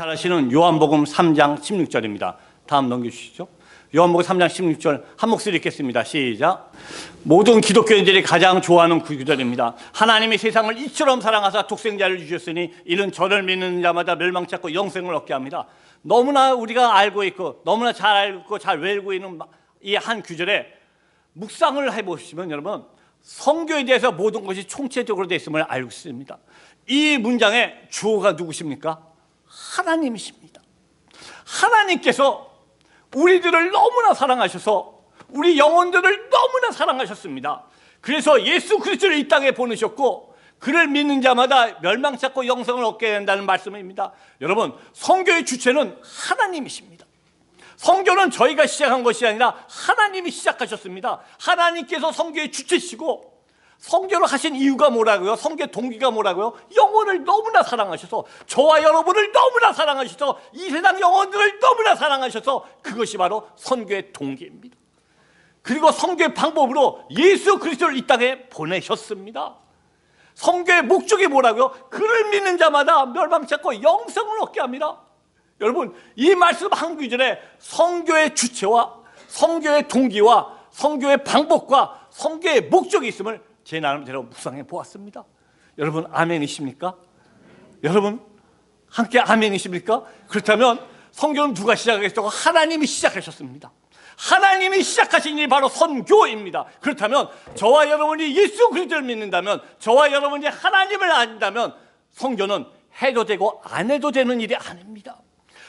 잘 아시는 요한복음 3장 16절입니다. 다음 넘겨주시죠. 요한복음 3장 16절 한 목소리 읽겠습니다. 시작. 모든 기독교인들이 가장 좋아하는 구절입니다. 하나님이 세상을 이처럼 사랑하사 독생자를 주셨으니 이는 저를 믿는 자마다 멸망치 않고 영생을 얻게 합니다. 너무나 우리가 알고 있고 너무나 잘 알고 잘 외우고 있는 이 한 구절에 묵상을 해보시면 여러분 성교에 대해서 모든 것이 총체적으로 되어 있음을 알고 있습니다. 이 문장의 주어가 누구십니까? 하나님이십니다. 하나님께서 우리들을 너무나 사랑하셔서 우리 영혼들을 너무나 사랑하셨습니다. 그래서 예수 그리스도를 이 땅에 보내셨고 그를 믿는 자마다 멸망치 않고 영생을 얻게 된다는 말씀입니다. 여러분, 성교의 주체는 하나님이십니다. 성교는 저희가 시작한 것이 아니라 하나님이 시작하셨습니다. 하나님께서 성교의 주체시고 성교를 하신 이유가 뭐라고요? 성교의 동기가 뭐라고요? 영혼을 너무나 사랑하셔서 저와 여러분을 너무나 사랑하셔서 이 세상 영혼들을 너무나 사랑하셔서 그것이 바로 선교의 동기입니다. 그리고 선교의 방법으로 예수 그리스도를 이 땅에 보내셨습니다. 선교의 목적이 뭐라고요? 그를 믿는 자마다 멸망치 않고 영생을 얻게 합니다. 여러분, 이 말씀 한 구절에 선교의 주체와 선교의 동기와 선교의 방법과 선교의 목적이 있음을 제 나름대로 묵상해 보았습니다. 여러분 아멘이십니까? 여러분 함께 아멘이십니까? 그렇다면 선교는 누가 시작했다고? 하나님이 시작하셨습니다. 하나님이 시작하신 일이 바로 선교입니다. 그렇다면 저와 여러분이 예수 그리스도를 믿는다면, 저와 여러분이 하나님을 안다면 선교는 해도 되고 안 해도 되는 일이 아닙니다.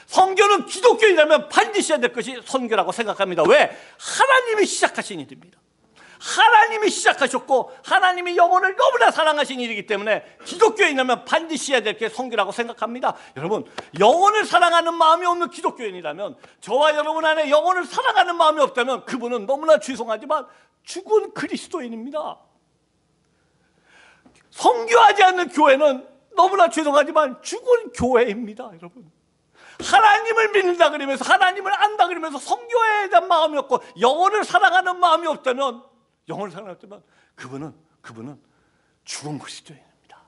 선교는 기독교인이라면 반드시 해야 될 것이 선교라고 생각합니다. 왜? 하나님이 시작하신 일입니다. 하나님이 시작하셨고 하나님이 영혼을 너무나 사랑하신 일이기 때문에 기독교인이라면 반드시 해야 될 게 선교라고 생각합니다. 여러분, 영혼을 사랑하는 마음이 없는 기독교인이라면, 저와 여러분 안에 영혼을 사랑하는 마음이 없다면 그분은 너무나 죄송하지만 죽은 그리스도인입니다. 선교하지 않는 교회는 너무나 죄송하지만 죽은 교회입니다. 여러분, 하나님을 믿는다 그러면서 하나님을 안다 그러면서 선교에 대한 마음이 없고 영혼을 사랑하는 마음이 없다면, 영혼을 사랑하지만 그분은 죽은 그리스도인입니다.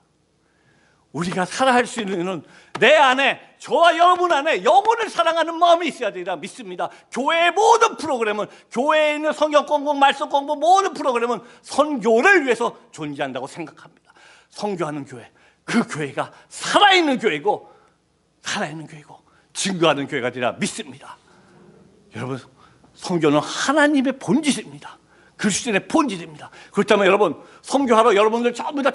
우리가 살아갈 수 있는 이유는 내 안에, 저와 여러분 안에 영혼을 사랑하는 마음이 있어야 되리라 믿습니다. 교회의 모든 프로그램은, 교회에 있는 성경 공부, 말씀 공부 모든 프로그램은 선교를 위해서 존재한다고 생각합니다. 선교하는 교회, 그 교회가 살아있는 교회고 증거하는 교회가 되리라 믿습니다. 여러분, 선교는 하나님의 본질입니다. 그리스도인의 본질입니다. 그렇다면 여러분, 선교하러 여러분들 전부 다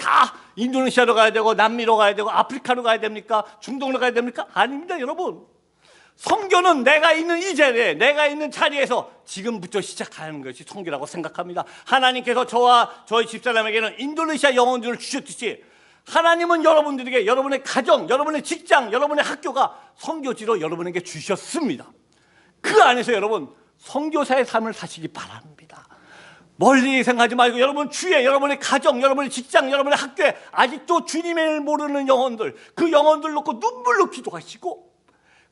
인도네시아로 가야 되고 남미로 가야 되고 아프리카로 가야 됩니까? 중동으로 가야 됩니까? 아닙니다. 여러분, 선교는 내가 있는 이 자리에, 내가 있는 자리에서 지금부터 시작하는 것이 선교라고 생각합니다. 하나님께서 저와 저희 집사람에게는 인도네시아 영혼들을 주셨듯이 하나님은 여러분들에게 여러분의 가정, 여러분의 직장, 여러분의 학교가 선교지로 여러분에게 주셨습니다. 그 안에서 여러분 선교사의 삶을 사시기 바랍니다. 멀리 생각하지 말고 여러분 주위에, 여러분의 가정, 여러분의 직장, 여러분의 학교에 아직도 주님을 모르는 영혼들, 그 영혼들 놓고 눈물로 기도하시고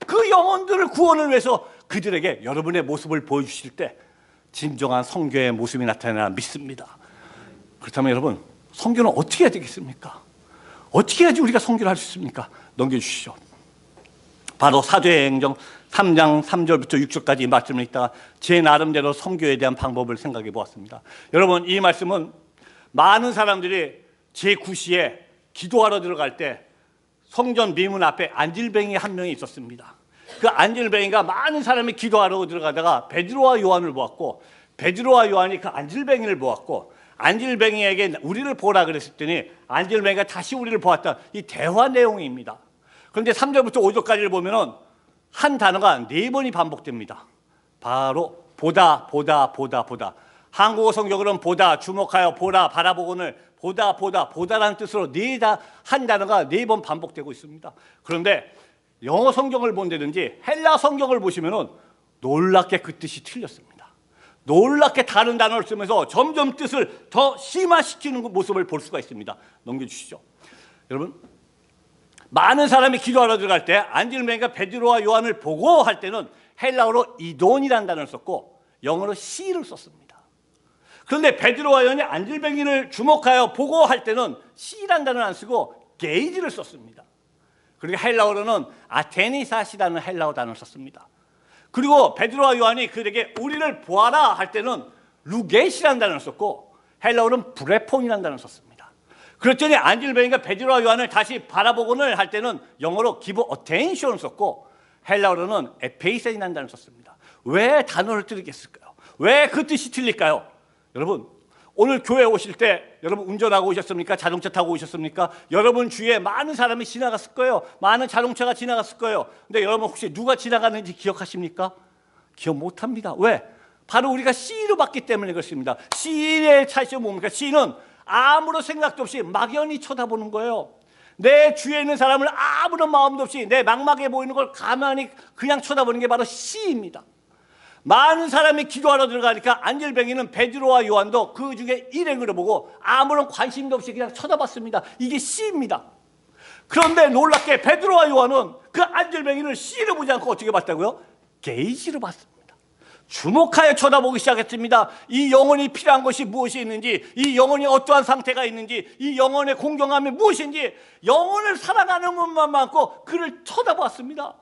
그 영혼들을 구원을 위해서 그들에게 여러분의 모습을 보여주실 때 진정한 선교의 모습이 나타나나 믿습니다. 그렇다면 여러분, 선교는 어떻게 해야 되겠습니까? 어떻게 해야지 우리가 선교를 할 수 있습니까? 넘겨주시죠. 바로 사도행전 3장 3절부터 6절까지 이 말씀을 읽다가 제 나름대로 선교에 대한 방법을 생각해 보았습니다. 여러분, 이 말씀은 많은 사람들이 제9시에 기도하러 들어갈 때 성전 미문 앞에 안질뱅이 한 명이 있었습니다. 그 안질뱅이가 많은 사람이 기도하러 들어가다가 베드로와 요한을 보았고, 베드로와 요한이 그 안질뱅이를 보았고, 안질뱅이에게 우리를 보라 그랬을 때니 안질뱅이가 다시 우리를 보았다, 이 대화 내용입니다. 그런데 3절부터 5절까지를 보면은 한 단어가 4번이 반복됩니다. 바로 보다, 보다, 보다, 보다. 한국어 성경으로는 보다, 주목하여 보라, 바라보고는 보다, 보다, 보다라는 뜻으로 한 단어가 4번 반복되고 있습니다. 그런데 영어 성경을 본다든지 헬라 성경을 보시면은 놀랍게 그 뜻이 틀렸습니다. 놀랍게 다른 단어를 쓰면서 점점 뜻을 더 심화시키는 모습을 볼 수가 있습니다. 넘겨주시죠. 여러분, 많은 사람이 기도하러 들어갈 때 안질뱅이가 베드로와 요한을 보고 할 때는 헬라어로 이돈이라는 단어를 썼고 영어로 see를 썼습니다. 그런데 베드로와 요한이 안질뱅이를 주목하여 보고 할 때는 see라는 단어를 안 쓰고 gaze를 썼습니다. 그리고 헬라어로는 아테니사시라는 헬라어 단어를 썼습니다. 그리고 베드로와 요한이 그에게 우리를 보아라 할 때는 루게시라는 단어를 썼고 헬라어는 브레폰이라는 단어를 썼습니다. 그랬더니 안질뱅이가 베드로와 요한을 다시 바라보고는 할 때는 영어로 give attention을 썼고 헬라어로는 에페이센이라는 단어를 썼습니다. 왜 단어를 틀리겠을까요? 왜 그 뜻이 틀릴까요? 여러분, 오늘 교회 오실 때 여러분 운전하고 오셨습니까? 자동차 타고 오셨습니까? 여러분 주위에 많은 사람이 지나갔을 거예요. 많은 자동차가 지나갔을 거예요. 근데 여러분 혹시 누가 지나가는지 기억하십니까? 기억 못합니다. 왜? 바로 우리가 C로 봤기 때문에 그렇습니다. C의 차이점이 뭡니까? C는 아무런 생각도 없이 막연히 쳐다보는 거예요. 내 주위에 있는 사람을 아무런 마음도 없이 내 막막해 보이는 걸 가만히 그냥 쳐다보는 게 바로 C입니다. 많은 사람이 기도하러 들어가니까 안질뱅이는 베드로와 요한도 그 중에 일행으로 보고 아무런 관심도 없이 그냥 쳐다봤습니다. 이게 C입니다. 그런데 놀랍게 베드로와 요한은 그 안질뱅이를 C로 보지 않고 어떻게 봤다고요? 게이지로 봤습니다. 주목하여 쳐다보기 시작했습니다. 이 영혼이 필요한 것이 무엇이 있는지, 이 영혼이 어떠한 상태가 있는지, 이 영혼의 공경함이 무엇인지 영혼을 사랑하는 것만 많고 그를 쳐다보았습니다.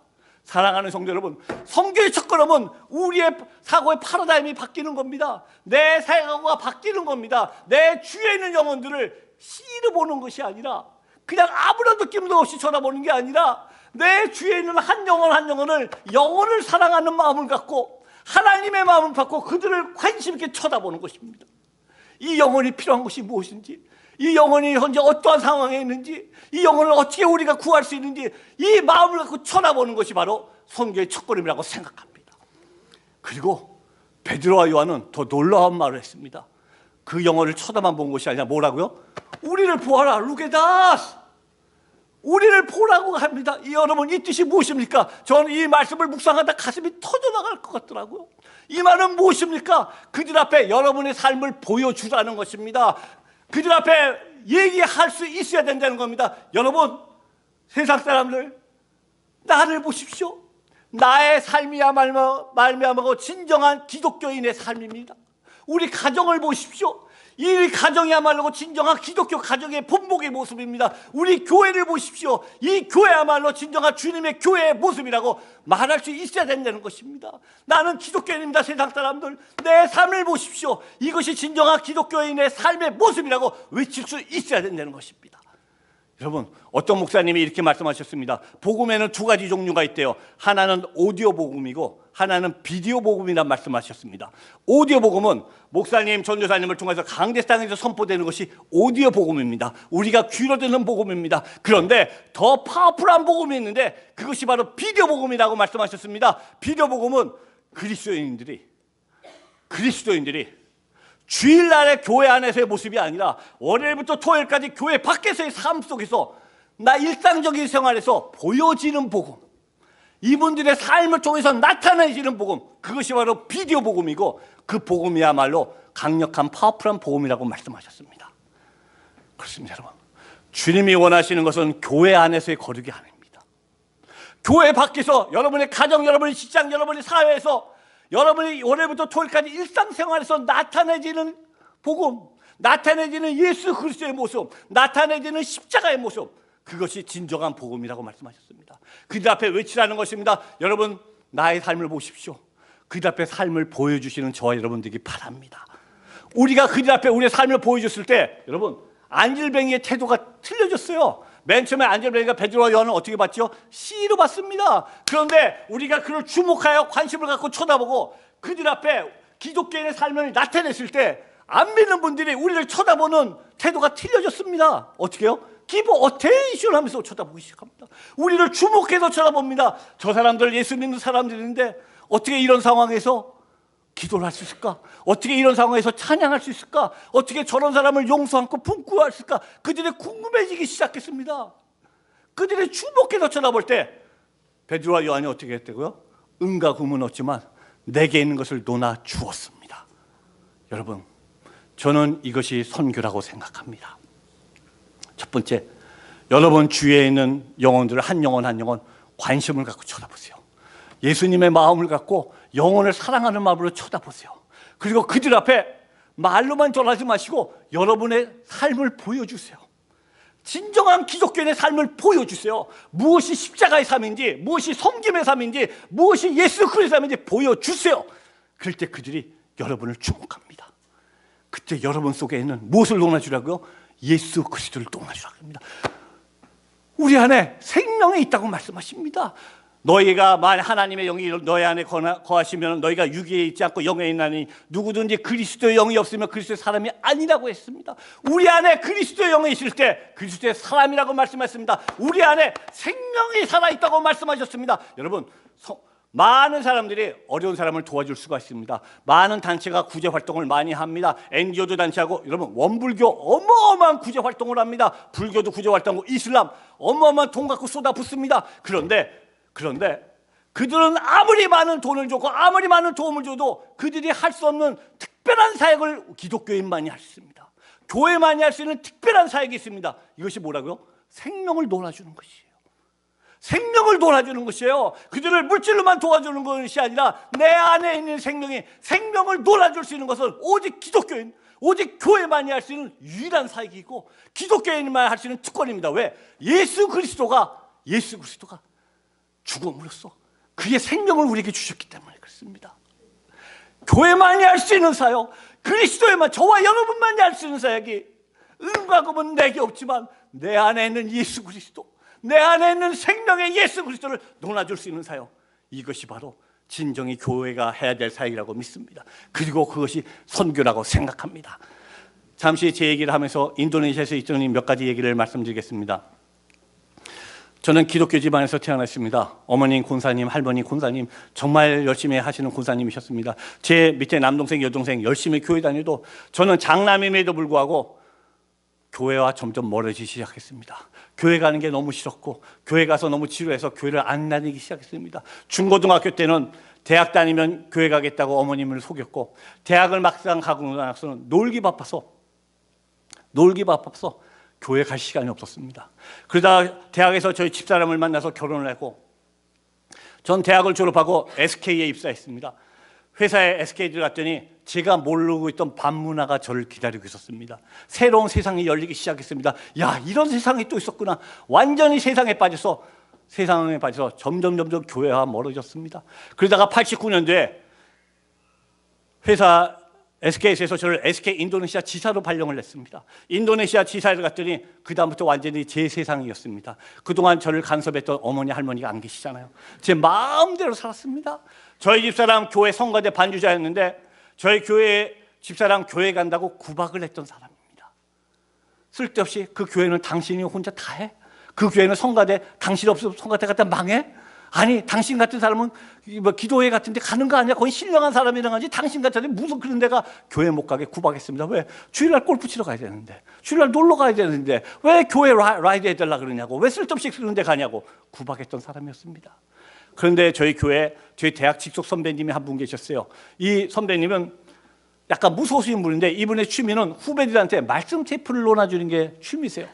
사랑하는 성도 여러분, 성경의 첫걸음은 우리의 사고의 파라다임이 바뀌는 겁니다. 내 사고가 바뀌는 겁니다. 내 주위에 있는 영혼들을 C로 보는 것이 아니라 그냥 아무런 느낌도 없이 쳐다보는 게 아니라 내 주위에 있는 한 영혼 한 영혼을 영혼을 사랑하는 마음을 갖고 하나님의 마음을 갖고 그들을 관심 있게 쳐다보는 것입니다. 이 영혼이 필요한 것이 무엇인지, 이 영혼이 현재 어떠한 상황에 있는지, 이 영혼을 어떻게 우리가 구할 수 있는지 이 마음을 갖고 쳐다보는 것이 바로 선교의 첫걸음이라고 생각합니다. 그리고 베드로와 요한은 더 놀라운 말을 했습니다. 그 영혼을 쳐다만 본 것이 아니라 뭐라고요? 우리를 보아라, 루게다스, 우리를 보라고 합니다. 여러분, 이 뜻이 무엇입니까? 저는 이 말씀을 묵상하다 가슴이 터져나갈 것 같더라고요. 이 말은 무엇입니까? 그들 앞에 여러분의 삶을 보여주라는 것입니다. 그들 앞에 얘기할 수 있어야 된다는 겁니다. 여러분, 세상 사람들, 나를 보십시오. 나의 삶이야말로 진정한 기독교인의 삶입니다. 우리 가정을 보십시오. 이 가정이야말로 진정한 기독교 가정의 본복의 모습입니다. 우리 교회를 보십시오. 이 교회야말로 진정한 주님의 교회의 모습이라고 말할 수 있어야 된다는 것입니다. 나는 기독교인입니다. 세상 사람들, 내 삶을 보십시오. 이것이 진정한 기독교인의 삶의 모습이라고 외칠 수 있어야 된다는 것입니다. 여러분, 어떤 목사님이 이렇게 말씀하셨습니다. 복음에는 두 가지 종류가 있대요. 하나는 오디오 복음이고 하나는 비디오 복음이란 말씀하셨습니다. 오디오 복음은 목사님, 전도사님을 통해서 강대상에서 선포되는 것이 오디오 복음입니다. 우리가 귀로 듣는 복음입니다. 그런데 더 파워풀한 복음이 있는데 그것이 바로 비디오 복음이라고 말씀하셨습니다. 비디오 복음은 그리스도인들이 주일날의 교회 안에서의 모습이 아니라 월요일부터 토요일까지 교회 밖에서의 삶 속에서 나 일상적인 생활에서 보여지는 복음, 이분들의 삶을 통해서 나타내지는 복음, 그것이 바로 비디오 복음이고 그 복음이야말로 강력한 파워풀한 복음이라고 말씀하셨습니다. 그렇습니다, 여러분. 주님이 원하시는 것은 교회 안에서의 거룩이 아닙니다. 교회 밖에서 여러분의 가정, 여러분의 직장, 여러분의 사회에서 여러분이 월요일부터 토요일까지 일상생활에서 나타내지는 복음, 나타내지는 예수 그리스도의 모습, 나타내지는 십자가의 모습, 그것이 진정한 복음이라고 말씀하셨습니다. 그들 앞에 외치라는 것입니다. 여러분, 나의 삶을 보십시오. 그들 앞에 삶을 보여주시는 저와 여러분 되기 바랍니다. 우리가 그들 앞에 우리의 삶을 보여줬을 때 여러분, 안질뱅이의 태도가 틀려졌어요. 맨 처음에 안질뱅이가 베드로와 요한을 어떻게 봤죠? C로 봤습니다. 그런데 우리가 그를 주목하여 관심을 갖고 쳐다보고 그들 앞에 기독교인의 삶을 나타냈을 때 안 믿는 분들이 우리를 쳐다보는 태도가 틀려졌습니다. 어떻게 해요? give attention 하면서 쳐다보기 시작합니다. 우리를 주목해서 쳐다봅니다. 저 사람들 예수 믿는 사람들인데 어떻게 이런 상황에서 기도를 할 수 있을까? 어떻게 이런 상황에서 찬양할 수 있을까? 어떻게 저런 사람을 용서 않고 품고 할 수 있을까? 그들이 궁금해지기 시작했습니다. 그들이 주목해서 쳐다볼 때 베드로와 요한이 어떻게 했다고요? 은과 금은 없지만 내게 있는 것을 놓아 주었습니다. 여러분, 저는 이것이 선교라고 생각합니다. 첫 번째, 여러분 주위에 있는 영혼들을 한 영혼 한 영혼 관심을 갖고 쳐다보세요. 예수님의 마음을 갖고 영혼을 사랑하는 마음으로 쳐다보세요. 그리고 그들 앞에 말로만 전하지 마시고 여러분의 삶을 보여주세요. 진정한 기독교인의 삶을 보여주세요. 무엇이 십자가의 삶인지, 무엇이 섬김의 삶인지, 무엇이 예수 그리스도의 삶인지 보여주세요. 그럴 때 그들이 여러분을 주목합니다. 그때 여러분 속에 있는 무엇을 논하주라고요? 예수 그리스도를 논하주라고 합니다. 우리 안에 생명이 있다고 말씀하십니다. 너희가 만약 하나님의 영이 너희 안에 거하시면 너희가 육에 있지 않고 영에 있나니 누구든지 그리스도의 영이 없으면 그리스도의 사람이 아니라고 했습니다. 우리 안에 그리스도의 영이 있을 때 그리스도의 사람이라고 말씀하셨습니다. 우리 안에 생명이 살아있다고 말씀하셨습니다. 여러분, 많은 사람들이 어려운 사람을 도와줄 수가 있습니다. 많은 단체가 구제 활동을 많이 합니다. NGO도 단체하고, 여러분, 원불교 어마어마한 구제 활동을 합니다. 불교도 구제 활동하고, 이슬람 어마어마한 돈 갖고 쏟아붓습니다. 그런데 그들은 아무리 많은 돈을 줬고 아무리 많은 도움을 줘도 그들이 할 수 없는 특별한 사역을 기독교인만이 할 수 있습니다. 교회만이 할 수 있는 특별한 사역이 있습니다. 이것이 뭐라고요? 생명을 놀아주는 것이에요. 생명을 놀아주는 것이에요. 그들을 물질로만 도와주는 것이 아니라 내 안에 있는 생명을 놀아줄 수 있는 것은 오직 기독교인, 오직 교회만이 할 수 있는 유일한 사역이고 기독교인만 할 수 있는 특권입니다. 왜? 예수 그리스도가 죽음으로써 그의 생명을 우리에게 주셨기 때문에 그렇습니다. 교회만이 할 수 있는 사역, 그리스도에만, 저와 여러분만이 할 수 있는 사역이 은과 금은 내게 없지만 내 안에 있는 예수 그리스도, 내 안에 있는 생명의 예수 그리스도를 논아줄 수 있는 사역, 이것이 바로 진정히 교회가 해야 될 사역이라고 믿습니다. 그리고 그것이 선교라고 생각합니다. 잠시 제 얘기를 하면서 인도네시아에서 있던 몇 가지 얘기를 말씀드리겠습니다. 저는 기독교 집안에서 태어났습니다. 어머님 권사님, 할머니 권사님, 정말 열심히 하시는 권사님이셨습니다. 제 밑에 남동생, 여동생 열심히 교회 다녀도 저는 장남임에도 불구하고 교회와 점점 멀어지기 시작했습니다. 교회 가는 게 너무 싫었고 교회 가서 너무 지루해서 교회를 안 다니기 시작했습니다. 중고등학교 때는 대학 다니면 교회 가겠다고 어머님을 속였고, 대학을 막상 가고 나서는 놀기 바빠서 교회 갈 시간이 없었습니다. 그러다 대학에서 저희 집사람을 만나서 결혼을 했고, 전 대학을 졸업하고 SK에 입사했습니다. 회사에 SK에 들어갔더니 제가 모르고 있던 밤문화가 저를 기다리고 있었습니다. 새로운 세상이 열리기 시작했습니다. 야, 이런 세상이 또 있었구나. 완전히 세상에 빠져서 점점 교회와 멀어졌습니다. 그러다가 89년도에 회사 SK에서 저를 SK 인도네시아 지사로 발령을 했습니다. 인도네시아 지사를 갔더니 그 다음부터 완전히 제 세상이었습니다. 그동안 저를 간섭했던 어머니 할머니가 안 계시잖아요. 제 마음대로 살았습니다. 저희 집사람 교회 성가대 반주자였는데 저희 교회 집사람 교회 간다고 구박을 했던 사람입니다. 쓸데없이 그 교회는 당신이 혼자 다 해? 그 교회는 성가대, 당신 없으면 성가대 갖다 망해? 아니, 당신 같은 사람은 뭐 기도회 같은 데 가는 거 아니야? 거의 신령한 사람이랑 하지. 당신 같은 사람이 무슨 그런 데가 교회 못 가게 구박했습니다. 왜? 주일날 골프 치러 가야 되는데, 주일날 놀러 가야 되는데 왜 교회 라이드 해달라 그러냐고, 왜 쓸데없이 그런 데 가냐고 구박했던 사람이었습니다. 그런데 저희 교회에 저희 대학 직속 선배님이 한 분 계셨어요. 이 선배님은 약간 무소수인 분인데 이분의 취미는 후배들한테 말씀 테이프를 논아주는 게 취미세요.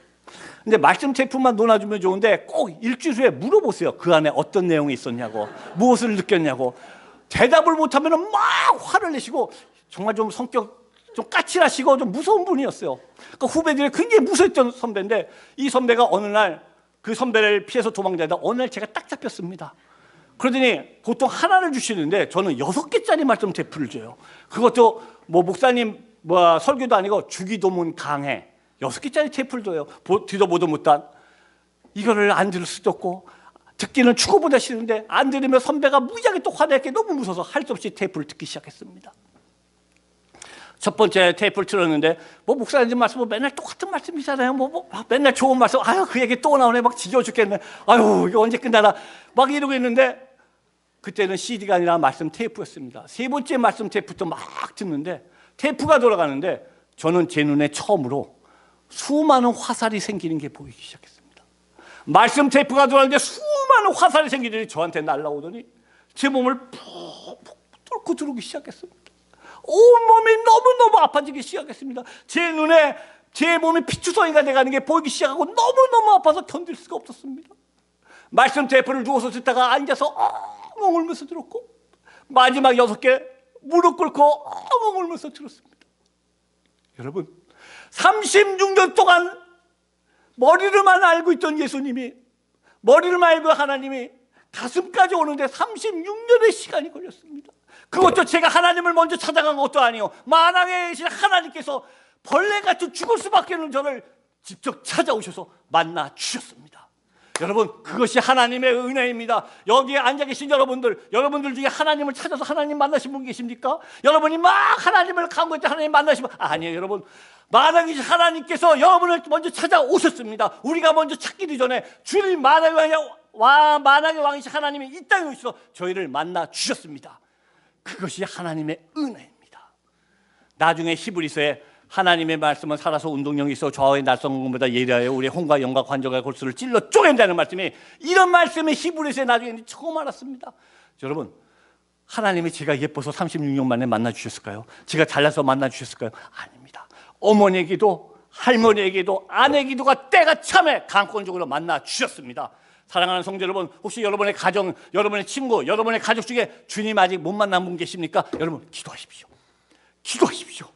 근데 말씀 테이프만 논아주면 좋은데 꼭 일주일 후에 물어보세요. 그 안에 어떤 내용이 있었냐고, 무엇을 느꼈냐고. 대답을 못하면 막 화를 내시고 정말 좀 성격 좀 까칠하시고 좀 무서운 분이었어요. 그러니까 후배들이 굉장히 무서웠던 선배인데 이 선배가 어느 날 그 선배를 피해서 도망다니다 어느 날 제가 딱 잡혔습니다. 그러더니 보통 하나를 주시는데 저는 6개짜리 말씀 테이프를 줘요. 그것도 뭐 목사님 설교도 아니고 주기도문 강해 6개짜리 테이프를 줘요. 뒤도 보도 못한. 이거를 안 들을 수도 없고 듣기는 죽어보다 싫은데 안 들으면 선배가 무지하게 또 화낼 게 너무 무서워서 할 수 없이 테이프를 듣기 시작했습니다. 첫 번째 테이프를 틀었는데 목사님 말씀 맨날 똑같은 말씀이잖아요. 맨날 좋은 말씀. 아유, 그 얘기 또 나오네. 막 지겨워 죽겠네. 아유, 이거 언제 끝나나. 막 이러고 있는데 그때는 CD가 아니라 말씀 테이프였습니다. 세 번째 말씀 테이프부터 막 듣는데 테이프가 돌아가는데 저는 제 눈에 처음으로 수많은 화살이 생기는 게 보이기 시작했습니다. 말씀 테이프가 돌아가는데 수많은 화살이 생기더니 저한테 날아오더니 제 몸을 푹푹 뚫고 들어오기 시작했습니다. 온몸이 너무너무 아파지기 시작했습니다. 제 눈에 제 몸이 피투성이가 돼가는 게 보이기 시작하고 너무너무 아파서 견딜 수가 없었습니다. 말씀 테이프를 누워서 듣다가 앉아서 엉엉 울면서 들었고 마지막 6개 무릎 꿇고 엉엉 울면서 들었습니다. 여러분, 36년 동안 머리를만 알고 있던 예수님이, 머리를만 알고 하나님이 가슴까지 오는데 36년의 시간이 걸렸습니다. 그것도 제가 하나님을 먼저 찾아간 것도 아니요, 만왕에 계신 하나님께서 벌레 같은 죽을 수밖에 없는 저를 직접 찾아오셔서 만나 주셨습니다. 여러분, 그것이 하나님의 은혜입니다. 여기에 앉아 계신 여러분들 중에 하나님을 찾아서 하나님 만나신 분 계십니까? 여러분이 막 하나님을 간구할 때 하나님 만나시면, 아니에요. 여러분, 만왕에 계신 하나님께서 여러분을 먼저 찾아오셨습니다. 우리가 먼저 찾기도 전에 주님, 만왕의 왕이신 하나님이 이 땅에 오셔서 저희를 만나 주셨습니다. 그것이 하나님의 은혜입니다. 나중에 히브리서에 하나님의 말씀은 살아서 운동력이 있어 좌우의 날성공보다 예리하여 우리의 혼과 영과 관절과 골수를 찔러 쪼갠다는 말씀이, 이런 말씀이 히브리서에 나중에 처음 알았습니다. 여러분, 하나님이 제가 예뻐서 36년 만에 만나 주셨을까요? 제가 잘나서 만나 주셨을까요? 아닙니다. 어머니에게도 할머니에게도 아내 기도가 때가 참에 강권적으로 만나 주셨습니다. 사랑하는 성도 여러분, 혹시 여러분의 가정, 여러분의 친구, 여러분의 가족 중에 주님 아직 못 만난 분 계십니까? 여러분, 기도하십시오. 기도하십시오.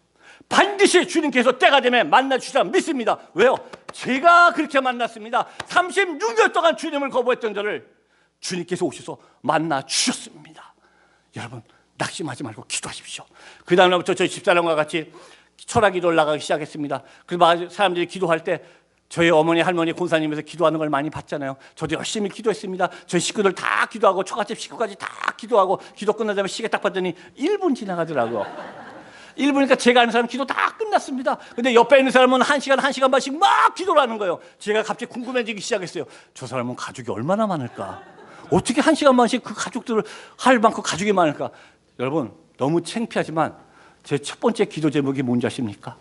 반드시 주님께서 때가 되면 만나 주시라 믿습니다. 왜요? 제가 그렇게 만났습니다. 36년 동안 주님을 거부했던 저를 주님께서 오셔서 만나 주셨습니다. 여러분, 낙심하지 말고 기도하십시오. 그 다음부터 저희 집사람과 같이 철학 기도를 나가기 시작했습니다. 그래서 사람들이 기도할 때 저희 어머니, 할머니, 권사님에서 기도하는 걸 많이 봤잖아요. 저도 열심히 기도했습니다. 저희 식구들 다 기도하고, 처갓집 식구까지 다 기도하고, 기도 끝나자면 시계 딱 봤더니 1분 지나가더라고요. 1분이니까 제가 아는 사람 기도 다 끝났습니다. 근데 옆에 있는 사람은 1시간 반씩 막 기도를 하는 거예요. 제가 갑자기 궁금해지기 시작했어요. 저 사람은 가족이 얼마나 많을까? 어떻게 1시간 반씩 그 가족들을 할 만큼 가족이 많을까? 여러분, 너무 창피하지만 제 첫 번째 기도 제목이 뭔지 아십니까?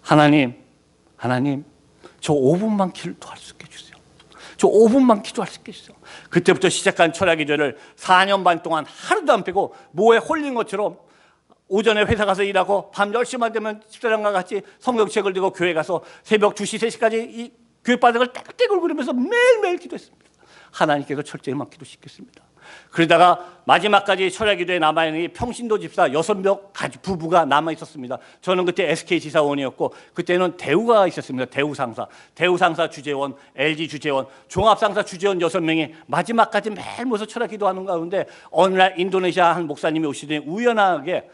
하나님, 저 5분만 기도할 수 있게 해주세요. 저 5분만 기도할 수 있게 해주세요. 그때부터 시작한 철학 기도를 4년 반 동안 하루도 안 빼고 뭐에 홀린 것처럼 오전에 회사 가서 일하고 밤 10시만 되면 집사람과 같이 성경책을 들고 교회 가서 새벽 2시, 3시까지 이 교회 바닥을 떼굴떼굴 그러면서 매일매일 기도했습니다. 하나님께서 철저히만 기도시켰습니다. 그러다가 마지막까지 철야 기도에 남아있는 평신도 집사 6명 부부가 남아있었습니다. 저는 그때 SK 지사원이었고, 그때는 대우가 있었습니다. 대우 상사 주재원, LG 주재원, 종합상사 주재원 6명이 마지막까지 매일 모여서 철야 기도하는 가운데 어느 날 인도네시아 한 목사님이 오시더니 우연하게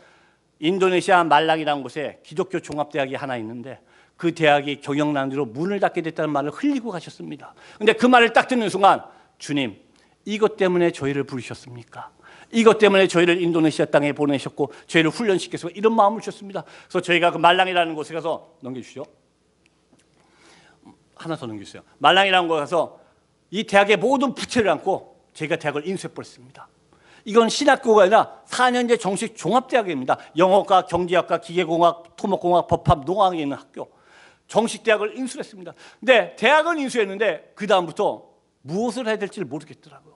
인도네시아 말랑이라는 곳에 기독교 종합대학이 하나 있는데 그 대학이 경영난으로 문을 닫게 됐다는 말을 흘리고 가셨습니다. 근데 그 말을 딱 듣는 순간, 주님, 이것 때문에 저희를 부르셨습니까? 이것 때문에 저희를 인도네시아 땅에 보내셨고 저희를 훈련시켜서 이런 마음을 주셨습니다. 그래서 저희가 그 말랑이라는 곳에 가서, 넘겨주시죠. 하나 더 넘겨주세요. 말랑이라는 곳에 가서 이 대학의 모든 부채를 안고 저희가 대학을 인수해버렸습니다. 이건 신학교가 아니라 4년제 정식 종합대학입니다. 영어과 경제학과 기계공학, 토목공학, 법학, 농학에 있는 학교. 정식 대학을 인수했습니다. 근데 대학은 인수했는데 그 다음부터 무엇을 해야 될지 모르겠더라고요.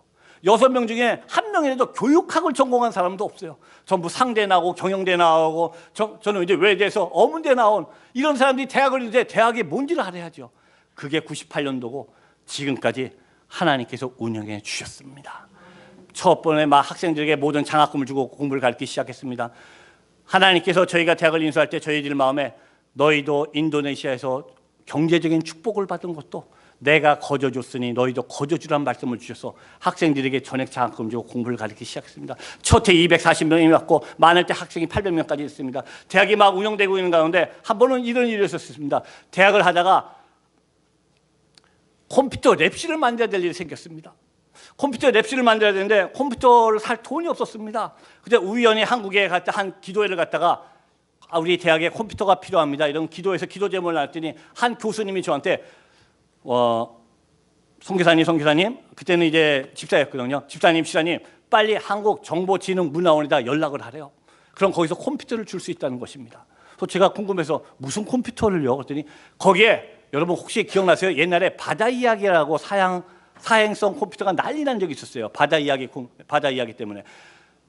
6명 중에 1명이라도 교육학을 전공한 사람도 없어요. 전부 상대 나오고 경영대 나오고, 저는 이제 외대에서 어문대 나온 이런 사람들이 대학을 있는데 대학이 뭔지를 알아야죠. 그게 98년도고 지금까지 하나님께서 운영해 주셨습니다. 첫 번에 막 학생들에게 모든 장학금을 주고 공부를 가르치기 시작했습니다. 하나님께서 저희가 대학을 인수할 때 저희들 마음에, 너희도 인도네시아에서 경제적인 축복을 받은 것도 내가 거저줬으니 너희도 거저주란 말씀을 주셔서 학생들에게 전액 장학금 주고 공부를 가르치기 시작했습니다. 첫 해 240명이 왔고 많을 때 학생이 800명까지 있습니다. 대학이 막 운영되고 있는 가운데 한 번은 이런 일이 있었습니다. 대학을 하다가 컴퓨터 랩실을 만들어야 될 일이 생겼습니다. 컴퓨터 랩실을 만들어야 되는데 컴퓨터를 살 돈이 없었습니다. 근데 우연히 한국에 갈 때 한 기도회를 갔다가 우리 대학에 컴퓨터가 필요합니다. 이런 기도에서 기도 제목을 놨더니 한 교수님이 저한테 송교사님, 그때는 이제 집사였거든요. 집사님, 빨리 한국정보진흥문화원에다 연락을 하래요. 그럼 거기서 컴퓨터를 줄 수 있다는 것입니다. 그래서 제가 궁금해서 무슨 컴퓨터를요? 그랬더니 거기에, 여러분 혹시 기억나세요? 옛날에 바다 이야기라고 사행성 컴퓨터가 난리 난 적이 있었어요. 바다 이야기 때문에.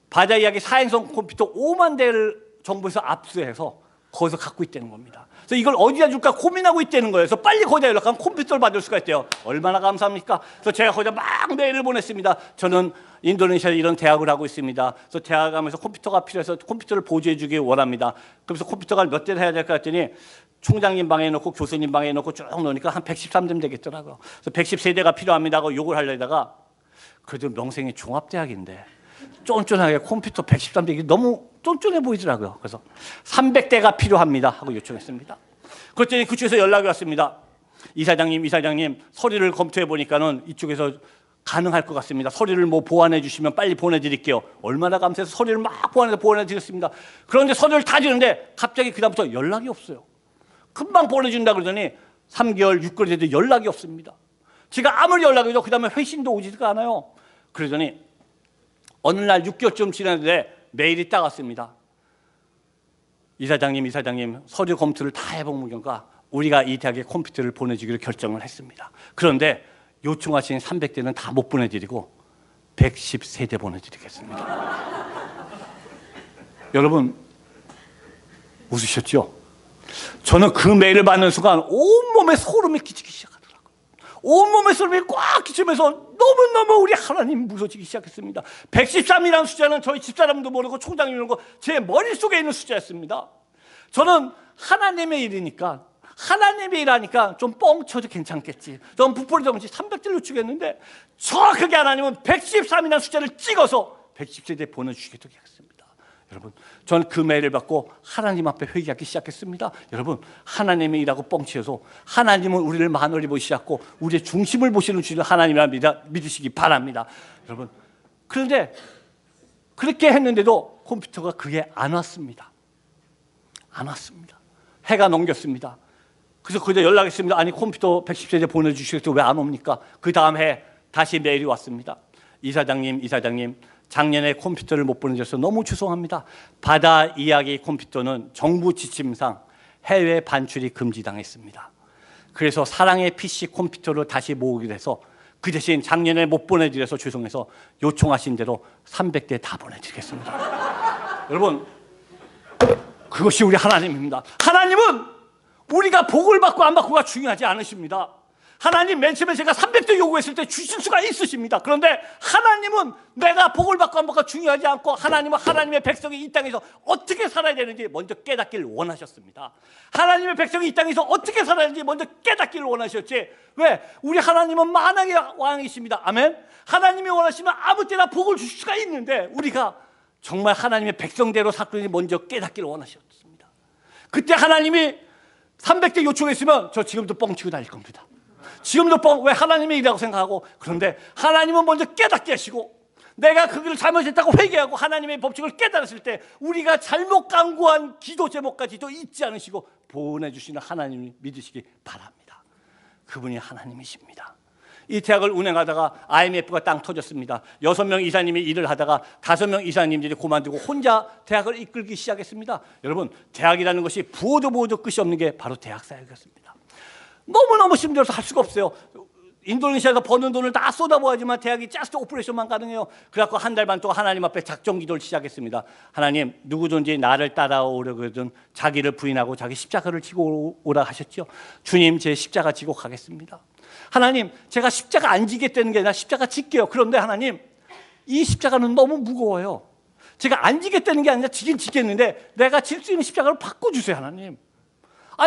바다 이야기 사행성 컴퓨터 5만 대를 정부에서 압수해서 거기서 갖고 있다는 겁니다. 그래서 이걸 어디다 줄까 고민하고 있다는 거예요. 그래서 빨리 거기다 연락하면 컴퓨터를 받을 수가 있대요. 얼마나 감사합니까? 그래서 제가 거기다 막 메일을 보냈습니다. 저는 인도네시아에 이런 대학을 하고 있습니다. 그래서 대학 가면서 컴퓨터가 필요해서 컴퓨터를 보조해 주기 원합니다. 그래서 컴퓨터가 몇 대를 해야 될까 했더니 총장님 방에 놓고 교수님 방에 놓고 쭉 놓으니까 한 113대 되겠더라고요. 그래서 113대가 필요합니다 하고 욕을 하려다가 그래도 명생이 종합대학인데 쫀쫀하게 컴퓨터 113대 너무 쫀쫀해 보이더라고요. 그래서 300대가 필요합니다 하고 요청했습니다. 그랬더니 그쪽에서 연락이 왔습니다. 이사장님 서류를 검토해 보니까는 이쪽에서 가능할 것 같습니다. 서류를 뭐 보완해 주시면 빨리 보내드릴게요. 얼마나 감사해서 서류를 막 보완해드렸습니다. 그런데 서류를 다 주는데 갑자기 그다음부터 연락이 없어요. 금방 보내준다 그러더니 3개월, 6개월 돼도 연락이 없습니다. 제가 아무리 연락을 해도 그 다음에 회신도 오지가 않아요. 그러더니 어느 날 6개월쯤 지났는데 메일이 딱 왔습니다. 이사장님 서류 검토를 다 해본 결과 우리가 이 대학에 컴퓨터를 보내주기로 결정을 했습니다. 그런데 요청하신 300대는 다 못 보내드리고 113대 보내드리겠습니다. 여러분 웃으셨죠? 저는 그 메일을 받는 순간 온몸에 소름이 끼치기 시작하더라고요. 온몸에 소름이 꽉 끼치면서 너무너무 우리 하나님 무서워지기 시작했습니다. 113이라는 숫자는 저희 집사람도 모르고 총장님 모르고 제 머릿속에 있는 숫자였습니다. 저는 하나님의 일이니까 하나님의 일하니까 좀 뻥쳐도 괜찮겠지. 좀 부풀려든지 300대를 요청했는데 정확하게 하나님은 113이라는 숫자를 찍어서 110세대 보내주시기도 했습니다. 여러분 저는 그 메일을 받고 하나님 앞에 회개하기 시작했습니다. 여러분 하나님의 일하고 뻥치어서 하나님은 우리를 만월히 보시고 우리의 중심을 보시는 주를 하나님이라 믿으시기 바랍니다. 여러분 그런데 그렇게 했는데도 컴퓨터가 그게 안 왔습니다. 안 왔습니다. 해가 넘겼습니다. 그래서 그때 연락했습니다. 아니 컴퓨터 110세대 보내주시겠어요? 왜 안 옵니까? 그 다음 해 다시 메일이 왔습니다. 이사장님 작년에 컴퓨터를 못 보내줘서 너무 죄송합니다. 바다 이야기 컴퓨터는 정부 지침상 해외 반출이 금지당했습니다. 그래서 사랑의 PC 컴퓨터로 다시 모으기로 해서 그 대신 작년에 못 보내드려서 죄송해서 요청하신 대로 300대 다 보내드리겠습니다. 여러분 그것이 우리 하나님입니다. 하나님은 우리가 복을 받고 안 받고가 중요하지 않으십니다. 하나님 맨 처음에 제가 300대 요구했을 때 주실 수가 있으십니다. 그런데 하나님은 내가 복을 받고 안 받고가 중요하지 않고 하나님은 하나님의 백성이 이 땅에서 어떻게 살아야 되는지 먼저 깨닫기를 원하셨습니다. 하나님의 백성이 이 땅에서 어떻게 살아야 되는지 먼저 깨닫기를 원하셨지. 왜? 우리 하나님은 만왕의 왕이십니다. 아멘. 하나님이 원하시면 아무 때나 복을 주실 수가 있는데 우리가 정말 하나님의 백성대로 살고 먼저 깨닫기를 원하셨습니다. 그때 하나님이 300대 요청했으면 저 지금도 뻥치고 다닐 겁니다. 지금도 왜 하나님의 일이라고 생각하고 그런데 하나님은 먼저 깨닫게 하시고 내가 그 길을 잘못했다고 회개하고 하나님의 법칙을 깨달았을 때 우리가 잘못 간구한 기도 제목까지도 잊지 않으시고 보내주시는 하나님을 믿으시기 바랍니다. 그분이 하나님이십니다. 이 대학을 운행하다가 IMF가 땅 터졌습니다. 6명 이사님이 일을 하다가 5명 이사님들이 그만두고 혼자 대학을 이끌기 시작했습니다. 여러분 대학이라는 것이 부어도 끝이 없는 게 바로 대학 사역이었습니다. 너무너무 힘들어서 할 수가 없어요. 인도네시아에서 버는 돈을 다 쏟아부어야지만 대학이 자스트 오퍼레이션만 가능해요. 그래갖고 한 달 반 동안 하나님 앞에 작정 기도를 시작했습니다. 하나님 누구든지 나를 따라오려거든 자기를 부인하고 자기 십자가를 지고 오라 하셨죠. 주님 제 십자가 지고 가겠습니다. 하나님 제가 십자가 안 지겠다는 게 아니라 십자가 질게요. 그런데 하나님 이 십자가는 너무 무거워요. 제가 안 지겠다는 게 아니라 지긴 지겠는데 내가 질 수 있는 십자가를 바꿔주세요. 하나님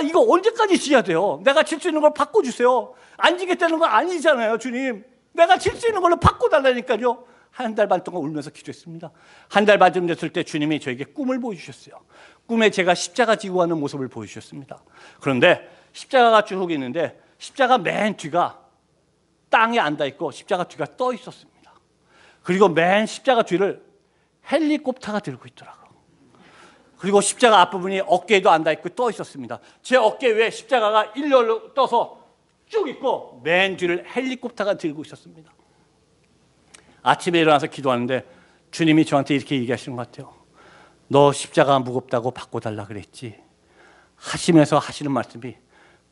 이거 언제까지 지어야 돼요? 내가 질 수 있는 걸 바꿔주세요. 안 지겠다는 거 아니잖아요. 주님 내가 질 수 있는 걸로 바꿔달라니까요. 한 달 반 동안 울면서 기도했습니다. 한 달 반쯤 됐을 때 주님이 저에게 꿈을 보여주셨어요. 꿈에 제가 십자가 지고 가는 모습을 보여주셨습니다. 그런데 십자가가 쭉 있는데 십자가 맨 뒤가 땅에 앉아 있고 십자가 뒤가 떠 있었습니다. 그리고 맨 십자가 뒤를 헬리콥터가 들고 있더라고요. 그리고 십자가 앞부분이 어깨에도 앉아 있고 떠 있었습니다. 제 어깨 위에 십자가가 일렬로 떠서 쭉 있고 맨 뒤를 헬리콥터가 들고 있었습니다. 아침에 일어나서 기도하는데 주님이 저한테 이렇게 얘기하시는 것 같아요. 너 십자가 무겁다고 바꿔달라 그랬지. 하시면서 하시는 말씀이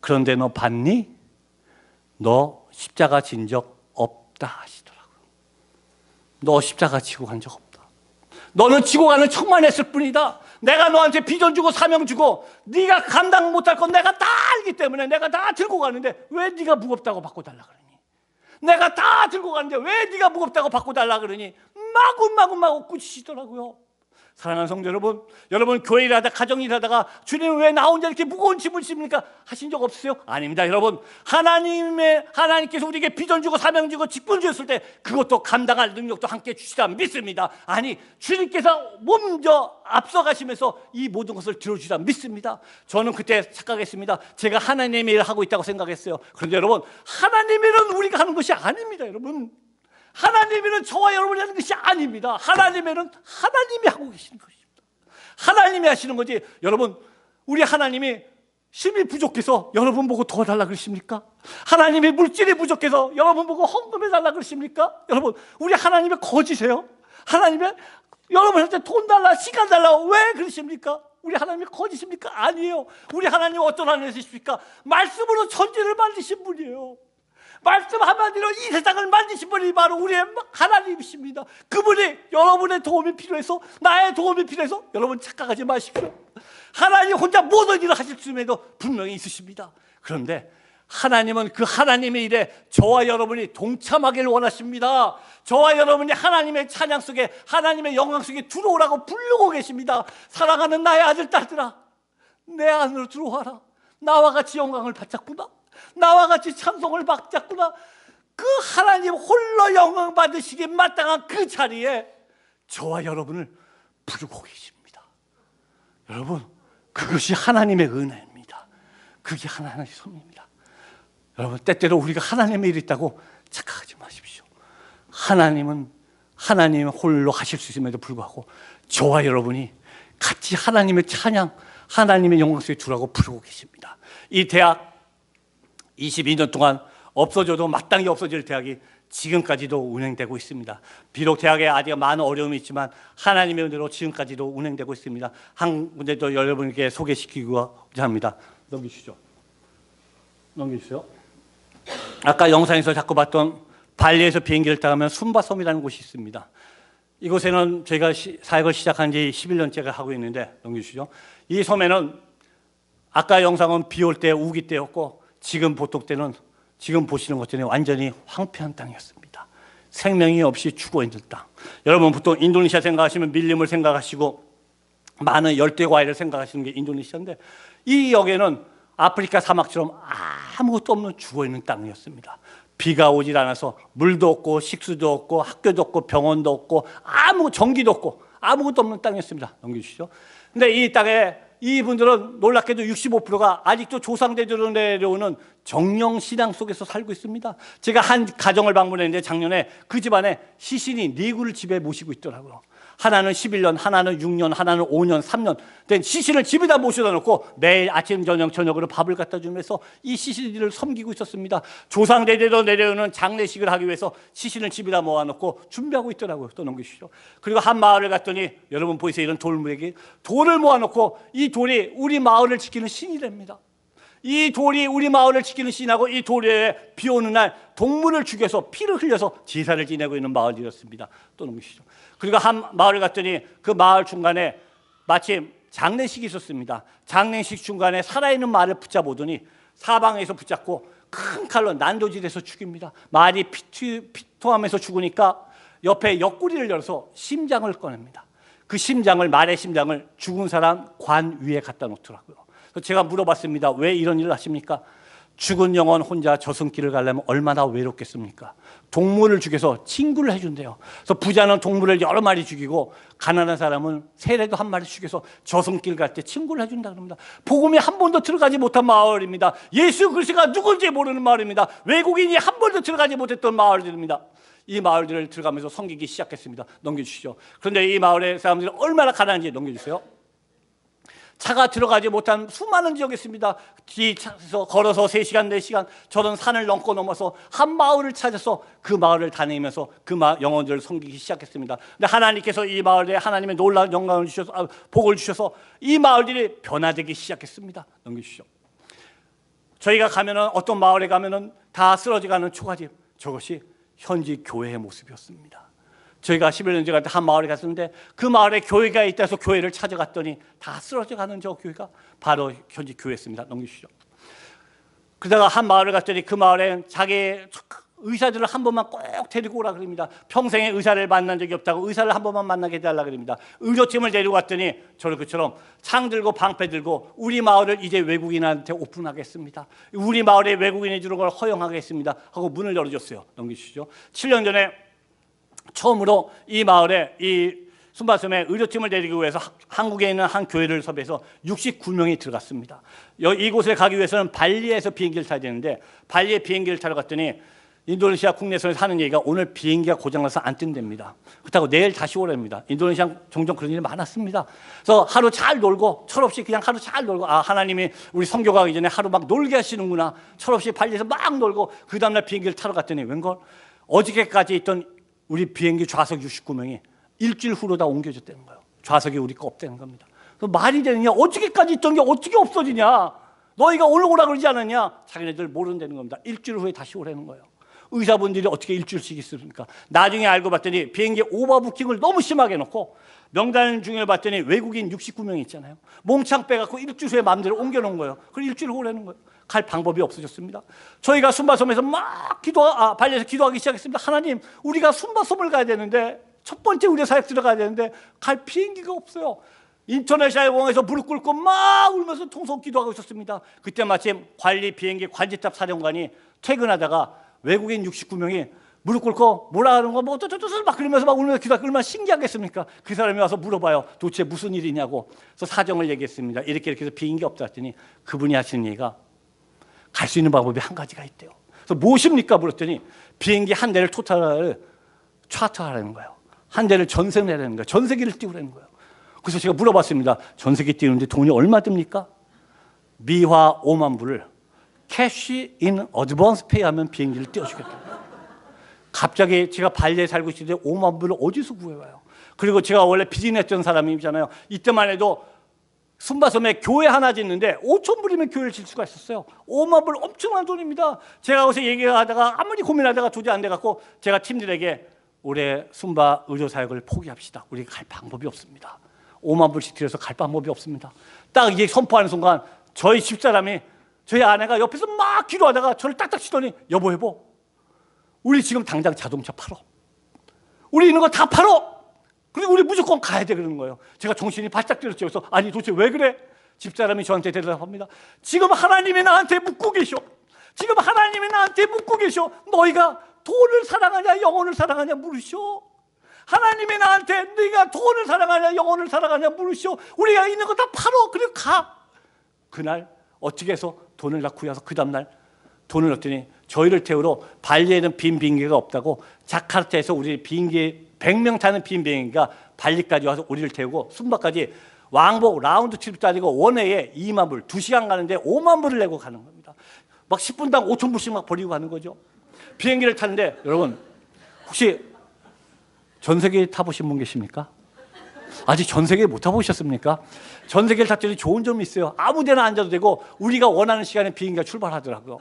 그런데 너 봤니? 너 십자가 진 적 없다 하시더라고요. 너 십자가 지고 간 적 없다. 너는 지고 가는 척만 했을 뿐이다. 내가 너한테 비전 주고 사명 주고 네가 감당 못할 건 내가 다 알기 때문에 내가 다 들고 가는데 왜 네가 무겁다고 바꿔달라 그러니? 내가 다 들고 가는데 왜 네가 무겁다고 바꿔달라 그러니? 마구 꾸짖으시더라고요. 사랑하는 성도 여러분, 여러분 교회 일하다 가정 일하다가 주님 왜 나 혼자 이렇게 무거운 짐을 집니까? 하신 적 없으세요? 아닙니다. 여러분, 하나님께서 우리에게 비전 주고 사명 주고 직분 주셨을 때 그것도 감당할 능력도 함께 주시다 믿습니다. 아니, 주님께서 먼저 앞서가시면서 이 모든 것을 들어주시다 믿습니다. 저는 그때 착각했습니다. 제가 하나님의 일을 하고 있다고 생각했어요. 그런데 여러분, 하나님의 일은 우리가 하는 것이 아닙니다. 여러분, 하나님의 일은 저와 여러분이 하는 것이 아닙니다. 하나님의 일은 하나님이 하고 계시는 것입니다. 하나님이 하시는 거지. 여러분, 우리 하나님이 힘이 부족해서 여러분 보고 도와달라 그러십니까? 하나님이 물질이 부족해서 여러분 보고 헌금해달라 그러십니까? 여러분, 우리 하나님이 거지세요? 하나님이 여러분한테 돈 달라, 시간 달라 왜 그러십니까? 우리 하나님이 거짓입니까? 아니에요. 우리 하나님은 어떤 하나님이십니까? 말씀으로 천지를 만드신 분이에요. 말씀 한마디로 이 세상을 만드신 분이 바로 우리의 하나님이십니다. 그분이 여러분의 도움이 필요해서, 나의 도움이 필요해서 여러분 착각하지 마십시오. 하나님 혼자 모든 일을 하실 수에도 분명히 있으십니다. 그런데 하나님은 그 하나님의 일에 저와 여러분이 동참하기를 원하십니다. 저와 여러분이 하나님의 찬양 속에, 하나님의 영광 속에 들어오라고 부르고 계십니다. 사랑하는 나의 아들 딸들아, 내 안으로 들어와라. 나와 같이 영광을 받자꾸나, 나와 같이 찬송을 받자꾸나. 그 하나님 홀로 영광 받으시기 마땅한 그 자리에 저와 여러분을 부르고 계십니다. 여러분, 그것이 하나님의 은혜입니다. 그게 하나님의 손입니다. 여러분, 때때로 우리가 하나님의 일이 있다고 착각하지 마십시오. 하나님은 홀로 하실 수 있음에도 불구하고 저와 여러분이 같이 하나님의 찬양, 하나님의 영광 속에 두라고 부르고 계십니다. 이 대학 22년 동안 없어져도 마땅히 없어질 대학이 지금까지도 운행되고 있습니다. 비록 대학에 아직 많은 어려움이 있지만 하나님의 은혜로 지금까지도 운행되고 있습니다. 한 군데 더 여러분께 소개시키고자 합니다. 넘기시죠. 아까 영상에서 자꾸 봤던 발리에서 비행기를 타면 숨바섬이라는 곳이 있습니다. 이곳에는 저희가 사역을 시작한 지 11년째가 하고 있는데, 넘겨주시죠. 이 섬에는 아까 영상은 비 올 때 우기 때였고, 지금 보시는 것처럼 완전히 황폐한 땅이었습니다. 생명이 없이 죽어 있는 땅. 여러분 보통 인도네시아 생각하시면 밀림을 생각하시고 많은 열대 과일을 생각하시는 게 인도네시아인데, 이 역에는 아프리카 사막처럼 아무것도 없는 죽어 있는 땅이었습니다. 비가 오질 않아서 물도 없고 식수도 없고 학교도 없고 병원도 없고 전기도 없고 아무것도 없는 땅이었습니다. 넘겨주시죠. 근데 이 땅에 이분들은 놀랍게도 65%가 아직도 조상대대로 내려오는 정령신앙 속에서 살고 있습니다. 제가 한 가정을 방문했는데 작년에 그 집안에 시신이 4구를 집에 모시고 있더라고요. 하나는 11년, 하나는 6년, 하나는 5년, 3년 된 시신을 집에다 모셔다 놓고 매일 아침, 저녁으로 밥을 갖다 주면서 이 시신들을 섬기고 있었습니다. 조상대대로 내려오는 장례식을 하기 위해서 시신을 집에다 모아놓고 준비하고 있더라고요. 또 넘기시죠. 그리고 한 마을을 갔더니 여러분 보이세요? 이런 돌무더기, 돌을 모아놓고 이 돌이 우리 마을을 지키는 신이랍니다. 이 돌이 우리 마을을 지키는 신하고 이 돌에 비 오는 날 동물을 죽여서 피를 흘려서 제사를 지내고 있는 마을이었습니다. 또 넘기시죠. 그리고 한 마을을 갔더니 그 마을 중간에 마침 장례식이 있었습니다. 장례식 중간에 살아있는 말을 붙잡아오더니 사방에서 붙잡고 큰 칼로 난도질해서 죽입니다. 말이 피토하면서 죽으니까 옆에 옆구리를 열어서 심장을 꺼냅니다. 그 심장을, 말의 심장을 죽은 사람 관 위에 갖다 놓더라고요. 그래서 제가 물어봤습니다. 왜 이런 일을 하십니까? 죽은 영혼 혼자 저승길을 가려면 얼마나 외롭겠습니까? 동물을 죽여서 친구를 해준대요. 그래서 부자는 동물을 여러 마리 죽이고 가난한 사람은 새라도 한 마리 죽여서 저승길 갈 때 친구를 해준다 그럽니다. 복음이 한 번도 들어가지 못한 마을입니다. 예수 그리스도가 누군지 모르는 마을입니다. 외국인이 한 번도 들어가지 못했던 마을들입니다. 이 마을들을 들어가면서 섬기기 시작했습니다. 넘겨주시죠. 그런데 이 마을의 사람들이 얼마나 가난한지 넘겨주세요. 차가 들어가지 못한 수많은 지역이 있습니다. 기차에서 걸어서 3시간, 4시간 저런 산을 넘어서 한 마을을 찾아서 그 마을을 다니면서 그 영혼들을 섬기기 시작했습니다. 근데 하나님께서 이 마을에 하나님의 놀라운 영광을 주셔서, 복을 주셔서 이 마을들이 변화되기 시작했습니다. 넘겨주시죠. 저희가 가면은, 어떤 마을에 가면은 다 쓰러져가는 초가집, 저것이 현지 교회의 모습이었습니다. 저희가 11년 전에 한 마을에 갔었는데 그 마을에 교회가 있다 해서 교회를 찾아갔더니 다 쓰러져가는 저 교회가 바로 현지 교회였습니다. 넘기시죠. 그러다가 한 마을을 갔더니 그 마을에 자기 의사들을 한 번만 꼭 데리고 오라 그럽니다. 평생에 의사를 만난 적이 없다고 의사를 한 번만 만나게 해달라 그럽니다. 의료팀을 데리고 왔더니 저를 그처럼 창 들고 방패 들고 우리 마을을 이제 외국인한테 오픈하겠습니다. 우리 마을에 외국인이 들어오는 걸 허용하겠습니다 하고 문을 열어줬어요. 넘기시죠. 7년 전에 처음으로 이 마을에 이 순바섬에 의료팀을 데리기 위해서 한국에 있는 한 교회를 섭외해서 69명이 들어갔습니다. 이곳에 가기 위해서는 발리에서 비행기를 타야 되는데 발리에 비행기를 타러 갔더니 인도네시아 국내선에서 하는 얘기가 오늘 비행기가 고장나서 안 뜬답니다. 그렇다고 내일 다시 오랍니다. 인도네시아 종종 그런 일이 많았습니다. 그래서 하루 잘 놀고 철없이 그냥 하루 잘 놀고 하나님이 우리 선교 가기 전에 하루 막 놀게 하시는구나. 철없이 발리에서 막 놀고 그 다음날 비행기를 타러 갔더니 웬걸 어저께까지 있던 우리 비행기 좌석 69명이 일주일 후로 다 옮겨졌다는 거예요. 좌석이 우리 거 없다는 겁니다. 그래서 말이 되느냐? 어저께까지 있던 게 어떻게 없어지냐? 너희가 오늘 오라 그러지 않았냐? 자기네들 모른다는 겁니다. 일주일 후에 다시 오라는 거예요. 의사분들이 어떻게 일주일씩 있습니까? 나중에 알고 봤더니 비행기 오버부킹을 너무 심하게 해놓고 명단 중에 봤더니 외국인 69명이 있잖아요. 몽창 빼갖고 일주일 후에 마음대로 옮겨놓은 거예요. 그리고 일주일 후 오라는 거예요. 갈 방법이 없어졌습니다. 저희가 순바섬에서 막 발리에서 기도하기 시작했습니다. 하나님, 우리가 순바섬을 가야 되는데 첫 번째 우리 사역 들어가야 되는데 갈 비행기가 없어요. 인터내셔널 공항에서 무릎 꿇고 막 울면서 통성 기도하고 있었습니다. 그때 마침 관리 비행기 관제탑 사령관이 퇴근하다가 외국인 69명이 무릎 꿇고 뭐라 하는 거, 뭐 어쩌저쩌 막 그러면서 막 울면서 기도하고 얼마나 신기하겠습니까? 그 사람이 와서 물어봐요. 도대체 무슨 일이냐고. 그래서 사정을 얘기했습니다. 이렇게 해서 비행기 없다 했더니 그분이 하시는 얘기가 갈 수 있는 방법이 한 가지가 있대요. 그래서 무엇입니까? 물었더니 비행기 한 대를 토탈을 차트하라는 거예요. 한 대를 전세 내라는 거예요. 전세기를 띄우라는 거예요. 그래서 제가 물어봤습니다. 전세기 띄우는데 돈이 얼마 듭니까? 미화 5만 불을 캐시 인 어드밴스 페이하면 비행기를 띄워주겠다. 갑자기 제가 발리에 살고 있을 때 5만 불을 어디서 구해와요? 그리고 제가 원래 비즈니스 했던 사람이잖아요. 이때만 해도 순바섬에 교회 하나 짓는데 5천 불이면 교회를 질 수가 있었어요. 5만 불 엄청난 돈입니다. 제가 거기서 얘기하다가 아무리 고민하다가 도저히 안 돼갖고 제가 팀들에게 올해 순바 의료사역을 포기합시다. 우리가 갈 방법이 없습니다. 5만 불씩 들여서 갈 방법이 없습니다. 딱 이게 선포하는 순간 저희 집사람이 저희 아내가 옆에서 막 기도하다가 저를 딱딱 치더니 여보 우리 지금 당장 자동차 팔어. 우리 있는 거 다 팔어. 그리고 우리 무조건 가야 돼 그러는 거예요. 제가 정신이 바짝 들었죠. 그래서 아니 도대체 왜 그래? 집사람이 저한테 대답합니다. 지금 하나님이 나한테 묻고 계셔. 지금 하나님이 나한테 묻고 계셔. 너희가 돈을 사랑하냐 영혼을 사랑하냐 물으셔. 하나님이 나한테 네가 돈을 사랑하냐 영혼을 사랑하냐 물으셔. 우리가 있는 거 다 팔어. 그리고 가. 그날 어떻게 해서 돈을 다 구해서 그 다음날 돈을 얻더니 저희를 태우러 발리에는 빈 비행기가 없다고 자카르타에서 우리 비행기 100명 타는 빈 비행기가 발리까지 와서 우리를 태우고 순바까지 왕복 라운드 트립도 아니고 원웨이에 2만 불 2시간 가는데 5만 불을 내고 가는 겁니다. 막 10분당 5천 불씩 막 버리고 가는 거죠. 비행기를 타는데 여러분 혹시 전세기 타보신 분 계십니까? 아직 전세기 못 타보셨습니까? 전세기를 탔더니 좋은 점이 있어요. 아무 데나 앉아도 되고 우리가 원하는 시간에 비행기가 출발하더라고요.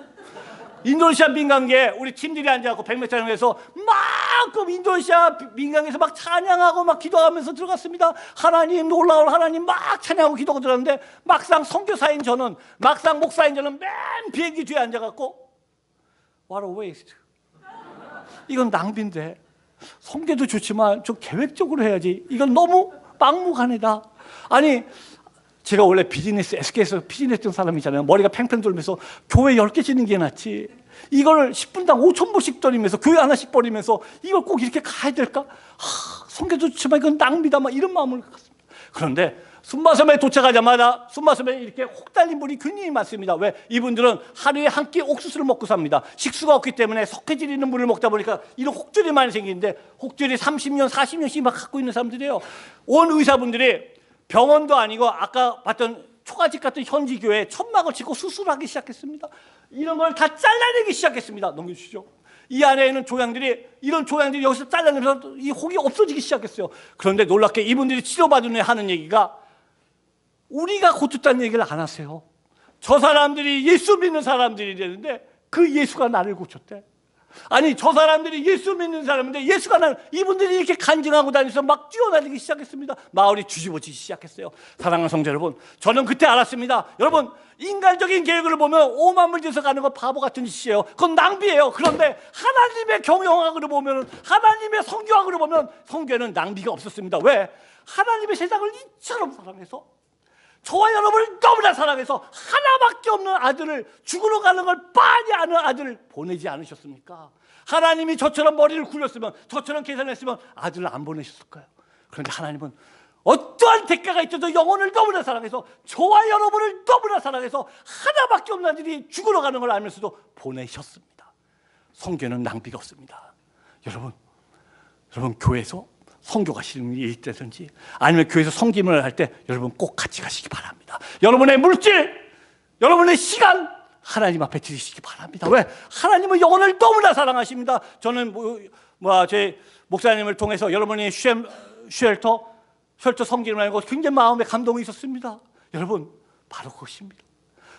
인도네시아 민간기에 우리 팀들이 앉아갖고 100m에서 막 그 인도네시아 민간기에서 막 찬양하고 막 기도하면서 들어갔습니다. 하나님 놀라운 하나님 막 찬양하고 기도하고 들어갔는데 막상 선교사인 저는 막상 목사인 저는 맨 비행기 뒤에 앉아갖고 What a waste. 이건 낭비인데 성계도 좋지만 좀 계획적으로 해야지. 이건 너무 막무가내다. 아니 제가 원래 비즈니스 SK에서 비즈니스 했던 사람이잖아요. 머리가 팽팽 돌면서 교회 10개 짓는 게 낫지. 이걸 10분당 5천 불씩 버리면서 교회 하나씩 버리면서 이걸 꼭 이렇게 가야 될까? 성계도 좋지만 이건 낭비다. 막 이런 마음을 갖습니다. 그런데 순바섬에 도착하자마자 순바섬에 이렇게 혹 달린 분이 굉장히 많습니다. 왜? 이분들은 하루에 한 끼 옥수수를 먹고 삽니다. 식수가 없기 때문에 석회질 있는 물을 먹다 보니까 이런 혹들이 많이 생기는데 혹들이 30년, 40년씩 막 갖고 있는 사람들이에요. 온 의사분들이 병원도 아니고 아까 봤던 초가집 같은 현지 교회에 천막을 짓고 수술하기 시작했습니다. 이런 걸 다 잘라내기 시작했습니다. 넘겨주시죠. 이 안에는 조양들이 이런 조양들이 여기서 잘라내면서 이 혹이 없어지기 시작했어요. 그런데 놀랍게 이분들이 치료받은 후에 하는 얘기가 우리가 고쳤다는 얘기를 안 하세요. 저 사람들이 예수 믿는 사람들이 되는데 그 예수가 나를 고쳤대. 아니 저 사람들이 예수 믿는 사람인데 예수가 나는 이분들이 이렇게 간증하고 다니면서 막 뛰어다니기 시작했습니다. 마을이 뒤집어지기 시작했어요. 사랑하는 성도 여러분, 저는 그때 알았습니다. 여러분, 인간적인 계획을 보면 오만물 지어서 가는 건 바보 같은 짓이에요. 그건 낭비예요. 그런데 하나님의 경영학으로 보면, 하나님의 성교학으로 보면 성교에는 낭비가 없었습니다. 왜? 하나님의 세상을 이처럼 사랑해서, 저와 여러분을 너무나 사랑해서 하나밖에 없는 아들을, 죽으러 가는 걸 빤히 아는 아들을 보내지 않으셨습니까? 하나님이 저처럼 머리를 굴렸으면, 저처럼 계산했으면 아들을 안 보내셨을까요? 그런데 하나님은 어떠한 대가가 있어도 영혼을 너무나 사랑해서, 저와 여러분을 너무나 사랑해서 하나밖에 없는 아들이 죽으러 가는 걸 알면서도 보내셨습니다. 성교는 낭비가 없습니다. 여러분 교회에서 성교가 싫은 일이 있다든지 아니면 교회에서 성김을 할 때 여러분 꼭 같이 가시기 바랍니다. 여러분의 물질, 여러분의 시간 하나님 앞에 드리시기 바랍니다. 왜? 하나님은 영혼을 너무나 사랑하십니다. 저는 제 목사님을 통해서 여러분이 쉘터 성김을 알고 굉장히 마음에 감동이 있었습니다. 여러분, 바로 그것입니다.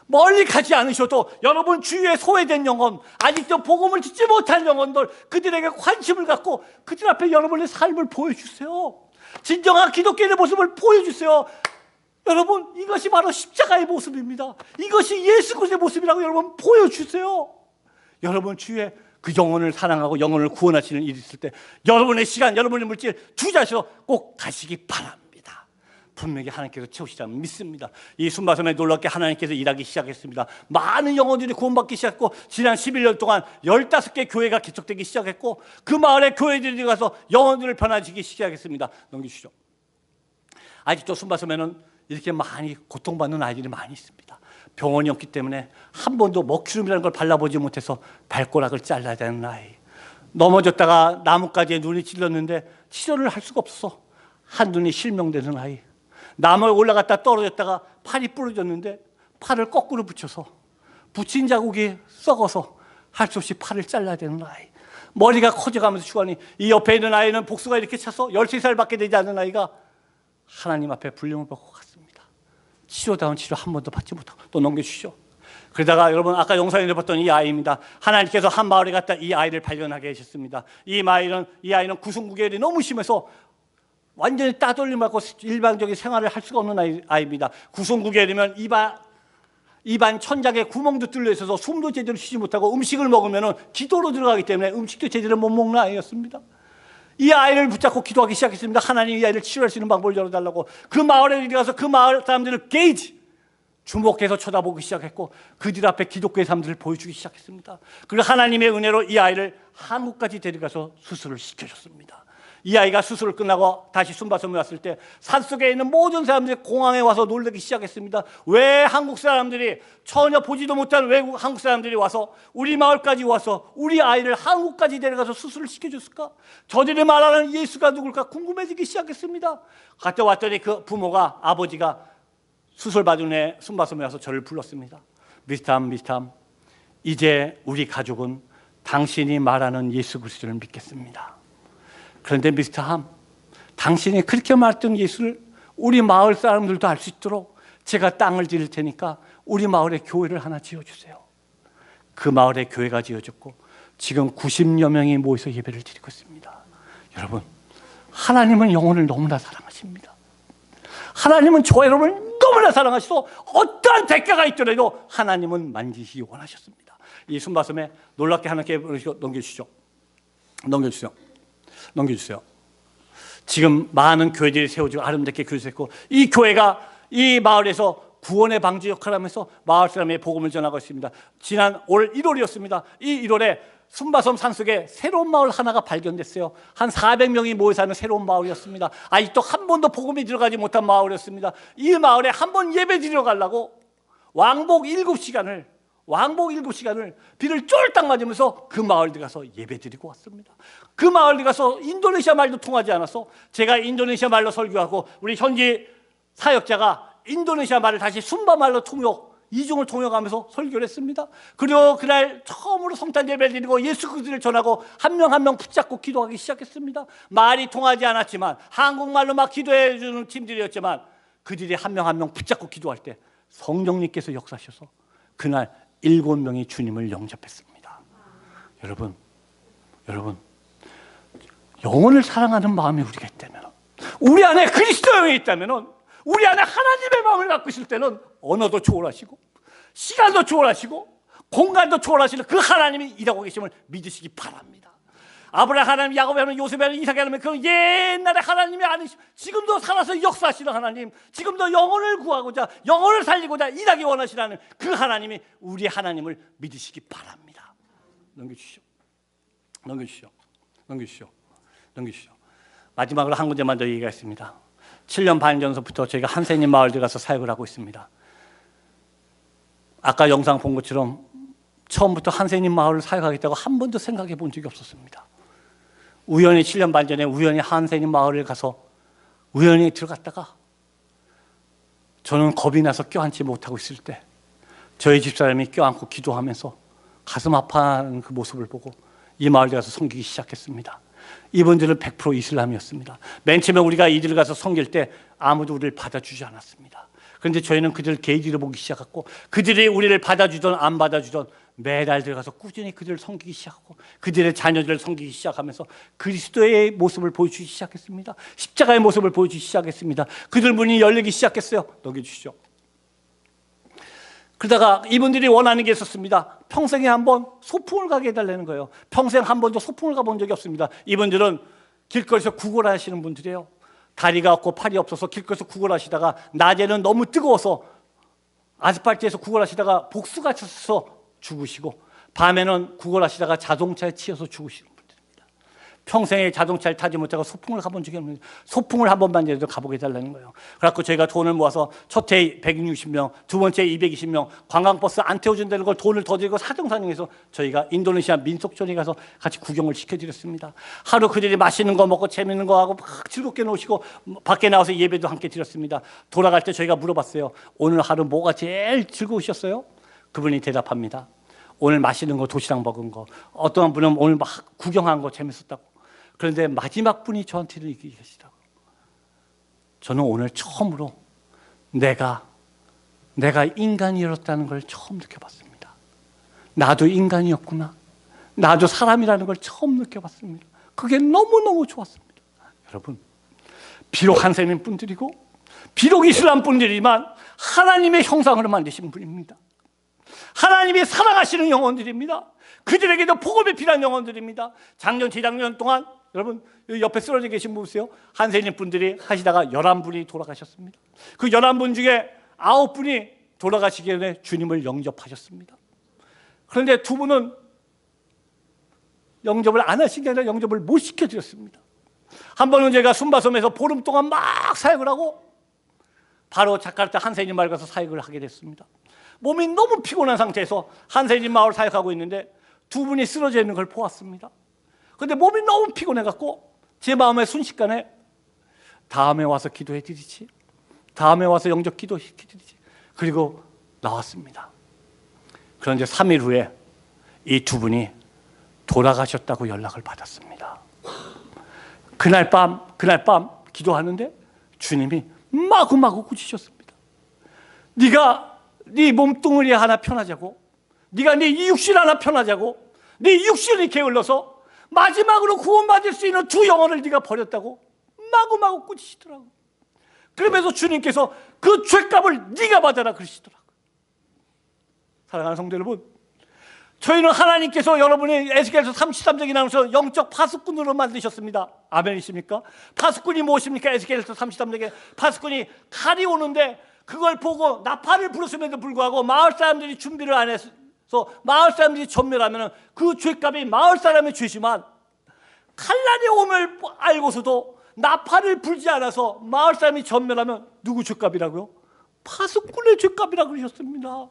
멀리 가지 않으셔도 여러분 주위에 소외된 영혼, 아직도 복음을 듣지 못한 영혼들, 그들에게 관심을 갖고 그들 앞에 여러분의 삶을 보여주세요. 진정한 기독교인의 모습을 보여주세요. 여러분, 이것이 바로 십자가의 모습입니다. 이것이 예수 그리스도의 모습이라고 여러분 보여주세요. 여러분 주위에 그 영혼을 사랑하고 영혼을 구원하시는 일이 있을 때 여러분의 시간, 여러분의 물질 투자하셔서 꼭 가시기 바랍니다. 분명히 하나님께서 채우시자면 믿습니다. 이 순바섬에 놀랍게 하나님께서 일하기 시작했습니다. 많은 영혼들이 구원받기 시작했고, 지난 11년 동안 15개 교회가 개척되기 시작했고, 그 마을에 교회들이 가서 영혼들을 변화시키기 시작했습니다. 넘기시죠. 아직도 순바섬에는 이렇게 많이 고통받는 아이들이 많이 있습니다. 병원이 없기 때문에 한 번도 먹큐름이라는 걸 발라보지 못해서 발가락을 잘라야 되는 아이, 넘어졌다가 나뭇가지에 눈이 찔렸는데 치료를 할 수가 없어 한눈이 실명되는 아이, 나무에 올라갔다 떨어졌다가 팔이 부러졌는데 팔을 거꾸로 붙여서 붙인 자국이 썩어서 할 수 없이 팔을 잘라야 되는 아이, 머리가 커져가면서 죽어가니 이 옆에 있는 아이는 복수가 이렇게 차서 13살밖에 되지 않은 아이가 하나님 앞에 불륜을 받고 갔습니다. 치료다운 치료 한 번도 받지 못하고 또 넘겨주시죠. 그러다가 여러분 아까 영상에 봤던 이 아이입니다. 하나님께서 한 마을에 갔다 이 아이를 발견하게 하셨습니다. 이 아이는 구성구결이 너무 심해서 완전히 따돌림 받고 일반적인 생활을 할 수가 없는 아이입니다. 구성구결이면 입안 천장에 구멍도 뚫려 있어서 숨도 제대로 쉬지 못하고 음식을 먹으면 기도로 들어가기 때문에 음식도 제대로 못 먹는 아이였습니다. 이 아이를 붙잡고 기도하기 시작했습니다. 하나님 이 아이를 치료할 수 있는 방법을 열어달라고. 그 마을에 가서 그 마을 사람들을 주목해서 쳐다보기 시작했고, 그들 앞에 기독교의 사람들을 보여주기 시작했습니다. 그리고 하나님의 은혜로 이 아이를 한국까지 데려가서 수술을 시켜줬습니다. 이 아이가 수술을 끝나고 다시 순바섬에 왔을 때 산속에 있는 모든 사람들이 공항에 와서 놀라기 시작했습니다. 왜 한국 사람들이, 전혀 보지도 못한 외국 한국 사람들이 와서 우리 마을까지 와서 우리 아이를 한국까지 데려가서 수술을 시켜줬을까? 저들이 말하는 예수가 누굴까 궁금해지기 시작했습니다. 갔다 왔더니 그 부모가, 아버지가 수술 받은 후에 순바섬에 와서 저를 불렀습니다. 미스탐, 이제 우리 가족은 당신이 말하는 예수 그리스도를 믿겠습니다. 그런데 미스터 함, 당신이 그렇게 말했던 예수를 우리 마을 사람들도 알 수 있도록 제가 땅을 지을 테니까 우리 마을에 교회를 하나 지어주세요. 그 마을에 교회가 지어졌고 지금 90여 명이 모여서 예배를 드리고 있습니다. 여러분, 하나님은 영혼을 너무나 사랑하십니다. 하나님은 저와 여러분을 너무나 사랑하시고 어떠한 대가가 있더라도 하나님은 만지시기 원하셨습니다. 이 순바섬에 놀랍게 하나님께 넘겨주세요. 지금 많은 교회들이 세워지고 아름답게 교회했고, 이 교회가 이 마을에서 구원의 방지 역할을 하면서 마을 사람의 복음을 전하고 있습니다. 지난 올 1월이었습니다. 이 1월에 순바섬 산속에 새로운 마을 하나가 발견됐어요. 한 400명이 모여 사는 새로운 마을이었습니다. 아직도 한 번도 복음이 들어가지 못한 마을이었습니다. 이 마을에 한 번 예배 드리러 가려고 왕복 7시간을 비를 쫄딱 맞으면서 그 마을에 가서 예배 드리고 왔습니다. 그 마을에 가서 인도네시아 말도 통하지 않아서 제가 인도네시아 말로 설교하고 우리 현지 사역자가 인도네시아 말을 다시 순바 말로 이중을 통역하면서 설교를 했습니다. 그리고 그날 처음으로 성탄 예배를 드리고 예수 그리스도를 전하고 한 명 한 명 붙잡고 기도하기 시작했습니다. 말이 통하지 않았지만 한국말로 막 기도해 주는 팀들이었지만 그들이 한 명 한 명 붙잡고 기도할 때 성령님께서 역사하셔서 그날 7명이 주님을 영접했습니다. 여러분, 여러분, 영혼을 사랑하는 마음이 우리가 있다면, 우리 안에 그리스도 영이 있다면, 우리 안에 하나님의 마음을 갖고 있을 때는 언어도 초월하시고 시간도 초월하시고 공간도 초월하시는 그 하나님이 일하고 계심을 믿으시기 바랍니다. 아브라함 하나님, 야곱의 하나님, 요셉의 하나님, 이삭의 하나님, 그 옛날에 하나님이 아니시, 지금도 살아서 역사하시는 하나님, 지금도 영혼을 구하고자 영혼을 살리고자 일하기 원하시는 그 하나님이 우리 하나님을 믿으시기 바랍니다. 넘겨주시오. 넘겨주시오. 넘겨주시오. 넘겨주시오. 마지막으로 한 군데만 더 얘기하겠습니다. 7년 반 전부터 저희가 한센님 마을 들어가서 사역을 하고 있습니다. 아까 영상 본 것처럼 처음부터 한센님 마을을 사역하겠다고 한 번도 생각해 본 적이 없었습니다. 우연히 7년 반 전에 우연히 한센님 마을을 가서 우연히 들어갔다가 저는 겁이 나서 껴안지 못하고 있을 때 저희 집사람이 껴안고 기도하면서 가슴 아파하는 그 모습을 보고 이 마을에 가서 섬기기 시작했습니다. 이분들은 100% 이슬람이었습니다. 맨 처음에 우리가 이들을 가서 섬길 때 아무도 우리를 받아주지 않았습니다. 그런데 저희는 그들을 개이지로 보기 시작했고, 그들이 우리를 받아주든 안 받아주든 매달 들어가서 꾸준히 그들을 섬기기 시작하고 그들의 자녀들을 섬기기 시작하면서 그리스도의 모습을 보여주기 시작했습니다. 십자가의 모습을 보여주기 시작했습니다. 그들 문이 열리기 시작했어요. 넘겨주시죠. 그러다가 이분들이 원하는 게 있었습니다. 평생에 한 번 소풍을 가게 해달라는 거예요. 평생 한 번도 소풍을 가본 적이 없습니다. 이분들은 길거리에서 구걸하시는 분들이에요. 다리가 없고 팔이 없어서 길거리에서 구걸하시다가 낮에는 너무 뜨거워서 아스팔트에서 구걸하시다가 복수가 쳐서 죽으시고, 밤에는 구걸하시다가 자동차에 치여서 죽으시는 분들입니다. 평생에 자동차를 타지 못하고 소풍을 가본 적이 없는데 소풍을 한 번만이라도 가보게 해달라는 거예요. 그래서 저희가 돈을 모아서 첫 해 160명, 두 번째 220명, 관광버스 안 태워준다는 걸 돈을 더 들고 사정사정해서 저희가 인도네시아 민속촌에 가서 같이 구경을 시켜드렸습니다. 하루 그들이 맛있는 거 먹고 재밌는 거 하고 막 즐겁게 노시고 밖에 나와서 예배도 함께 드렸습니다. 돌아갈 때 저희가 물어봤어요. 오늘 하루 뭐가 제일 즐거우셨어요? 그분이 대답합니다. 오늘 맛있는 거, 도시락 먹은 거. 어떤 분은 오늘 막 구경한 거 재밌었다고. 그런데 마지막 분이 저한테 얘기하시다고. 저는 오늘 처음으로 내가 인간이었다는 걸 처음 느껴봤습니다. 나도 인간이었구나. 나도 사람이라는 걸 처음 느껴봤습니다. 그게 너무너무 좋았습니다. 여러분, 비록 한세민 분들이고 비록 이슬람 분들이지만 하나님의 형상으로 만드신 분입니다. 하나님이 사랑하시는 영혼들입니다. 그들에게도 복음이 필요한 영혼들입니다. 작년, 재작년 동안 여러분 옆에 쓰러져 계신 분 보세요. 한세님 분들이 하시다가 11분이 돌아가셨습니다. 그 11분 중에 9분이 돌아가시기 전에 주님을 영접하셨습니다. 그런데 2분은 영접을 안 하신 게 아니라 영접을 못 시켜드렸습니다. 한 번은 제가 순바섬에서 보름 동안 막 사역을 하고 바로 자카르타 한세님 마을 가서 사역을 하게 됐습니다. 몸이 너무 피곤한 상태에서 한세님 마을 사역하고 있는데 2분이 쓰러져 있는 걸 보았습니다. 그런데 몸이 너무 피곤해갖고 제 마음에 순식간에 다음에 와서 기도해 드리지, 다음에 와서 영접 기도해 드리지, 그리고 나왔습니다. 그런데 3일 후에 이 2분이 돌아가셨다고 연락을 받았습니다. 그날 밤 기도하는데 주님이 마구마구 꾸짖으셨습니다. 네가 네 몸뚱아리 하나 편하자고, 네가 네 육신 하나 편하자고, 네 육신이 게을러서 마지막으로 구원받을 수 있는 두 영혼을 네가 버렸다고 마구마구 꾸짖으시더라고. 그러면서 주님께서 그 죄값을 네가 받아라 그러시더라고요. 사랑하는 성도 여러분, 저희는 하나님께서 여러분이 에스겔서 33장에 나오면서 영적 파수꾼으로 만드셨습니다. 아멘이십니까? 파수꾼이 무엇입니까? 에스겔서 33장에 파수꾼이 칼이 오는데 그걸 보고 나팔을 불었음에도 불구하고 마을 사람들이 준비를 안 해서 마을 사람들이 전멸하면 그 죄값이 마을 사람의 죄지만, 칼날이 오면 알고서도 나팔을 불지 않아서 마을 사람이 전멸하면 누구 죄값이라고요? 파수꾼의 죄값이라고 그러셨습니다.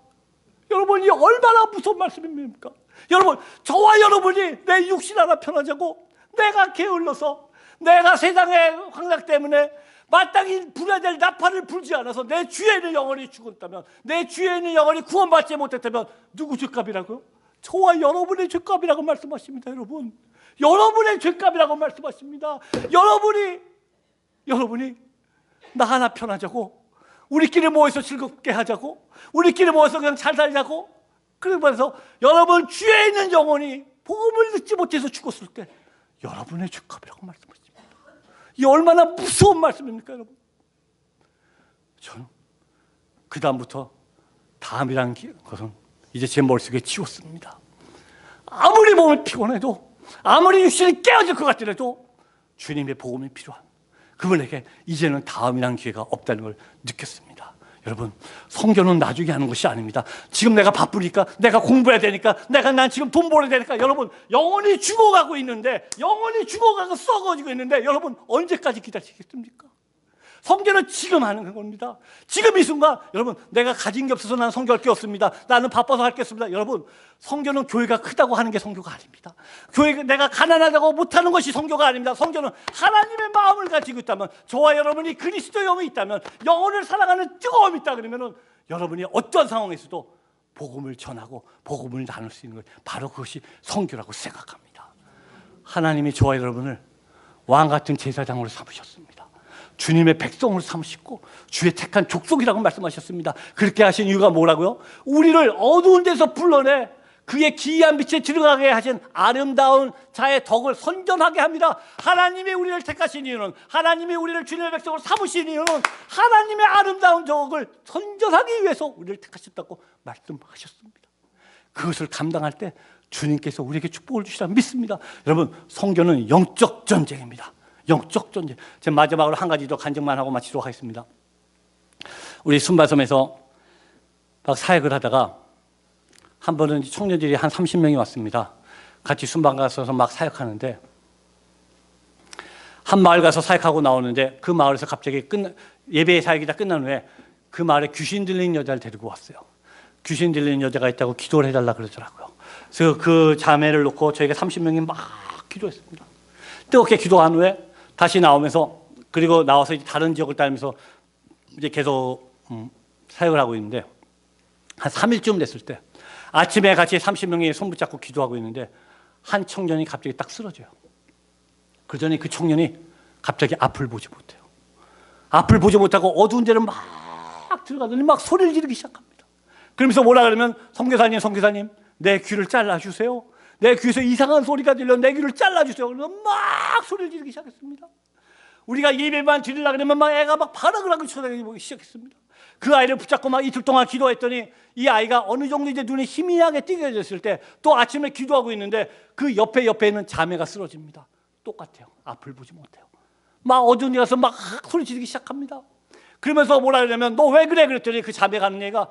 여러분, 이 얼마나 무서운 말씀입니까? 여러분, 저와 여러분이 내 육신 하나 편하자고, 내가 게을러서 내가 세상의 황락 때문에 마땅히 불어야 될 나팔을 불지 않아서 내 주에 있는 영혼이 죽었다면, 내 주에 있는 영혼이 구원받지 못했다면 누구 죄값이라고요? 저와 여러분의 죄값이라고 말씀하십니다. 여러분, 여러분의 죄값이라고 말씀하십니다. 여러분이 나 하나 편하자고, 우리끼리 모여서 즐겁게 하자고, 우리끼리 모여서 그냥 잘 살자고, 그러면서 여러분 주에 있는 영혼이 복음을 듣지 못해서 죽었을 때 여러분의 죄값이라고 말씀하십니다. 이 얼마나 무서운 말씀입니까, 여러분? 저는 그 다음부터 다음이라는 것은 이제 제 머릿속에 지웠습니다. 아무리 몸이 피곤해도, 아무리 육신이 깨어질 것 같더라도 주님의 복음이 필요한 그분에게 이제는 다음이라는 기회가 없다는 걸 느꼈습니다. 여러분, 성경은 나중에 하는 것이 아닙니다. 지금 내가 바쁘니까, 내가 공부해야 되니까, 난 지금 돈 벌어야 되니까, 여러분, 영원히 죽어가고 있는데, 영원히 죽어가고 썩어지고 있는데, 여러분, 언제까지 기다리시겠습니까? 성경은 지금 하는 겁니다. 지금 이 순간, 여러분, 내가 가진 게 없어서 나는 성경할 게 없습니다. 나는 바빠서 할 게 없습니다. 여러분, 성경은 교회가 크다고 하는 게 성교가 아닙니다. 교회가 내가 가난하다고 못하는 것이 성교가 아닙니다. 성경은 하나님의 마음을 가지고 있다면, 저와 여러분이 그리스도의 영이 있다면, 영혼을 사랑하는 뜨거움이 있다 그러면 여러분이 어떤 상황에서도 복음을 전하고 복음을 나눌 수 있는 것, 바로 그것이 성교라고 생각합니다. 하나님이 저와 여러분을 왕 같은 제사장으로 삼으셨습니다. 주님의 백성으로 삼으시고 주의 택한 족속이라고 말씀하셨습니다. 그렇게 하신 이유가 뭐라고요? 우리를 어두운 데서 불러내 그의 기이한 빛에 들어가게 하신 아름다운 자의 덕을 선전하게 합니다. 하나님이 우리를 택하신 이유는, 하나님이 우리를 주님의 백성으로 삼으신 이유는 하나님의 아름다운 덕을 선전하기 위해서 우리를 택하셨다고 말씀하셨습니다. 그것을 감당할 때 주님께서 우리에게 축복을 주시라 믿습니다. 여러분, 성경은 영적 전쟁입니다. 영적 전쟁. 제가 마지막으로 한 가지 더 간증만 하고 마치도록 하겠습니다. 우리 순바섬에서 막 사역을 하다가 한 번은 청년들이 한 30명이 왔습니다. 같이 순방 가서 막 사역하는데, 한 마을 가서 사역하고 나오는데 그 마을에서 갑자기 예배 사역이 다 끝난 후에 그 마을에 귀신 들린 여자를 데리고 왔어요. 귀신 들린 여자가 있다고 기도를 해달라 그러더라고요. 그래서 그 자매를 놓고 저희가 30명이 막 기도했습니다. 뜨겁게 기도한 후에 다시 나오면서, 그리고 나와서 이제 다른 지역을 다니면서 이제 계속 사역을 하고 있는데, 한 3일쯤 됐을 때 아침에 같이 30명이 손 붙잡고 기도하고 있는데 한 청년이 갑자기 딱 쓰러져요. 그러더니 그 청년이 갑자기 앞을 보지 못해요. 앞을 보지 못하고 어두운 데를 막 들어가더니 막 소리를 지르기 시작합니다. 그러면서 뭐라 그러면, 선교사님 내 귀를 잘라주세요. 내 귀에서 이상한 소리가 들려, 내 귀를 잘라주세요. 그러면 막 소리를 지르기 시작했습니다. 우리가 예배만 드리려고 그러면 막 애가 막 발악을 하고 쳐다보기 시작했습니다. 그 아이를 붙잡고 막 이틀 동안 기도했더니 이 아이가 어느 정도 이제 눈이 희미하게 띄게 됐을 때 또 아침에 기도하고 있는데 그 옆에 있는 자매가 쓰러집니다. 똑같아요. 앞을 보지 못해요. 막 어두운 데 가서 막 소리 지르기 시작합니다. 그러면서 뭐라 그러냐면, 너 왜 그래? 그랬더니 그 자매가 하는 얘기가,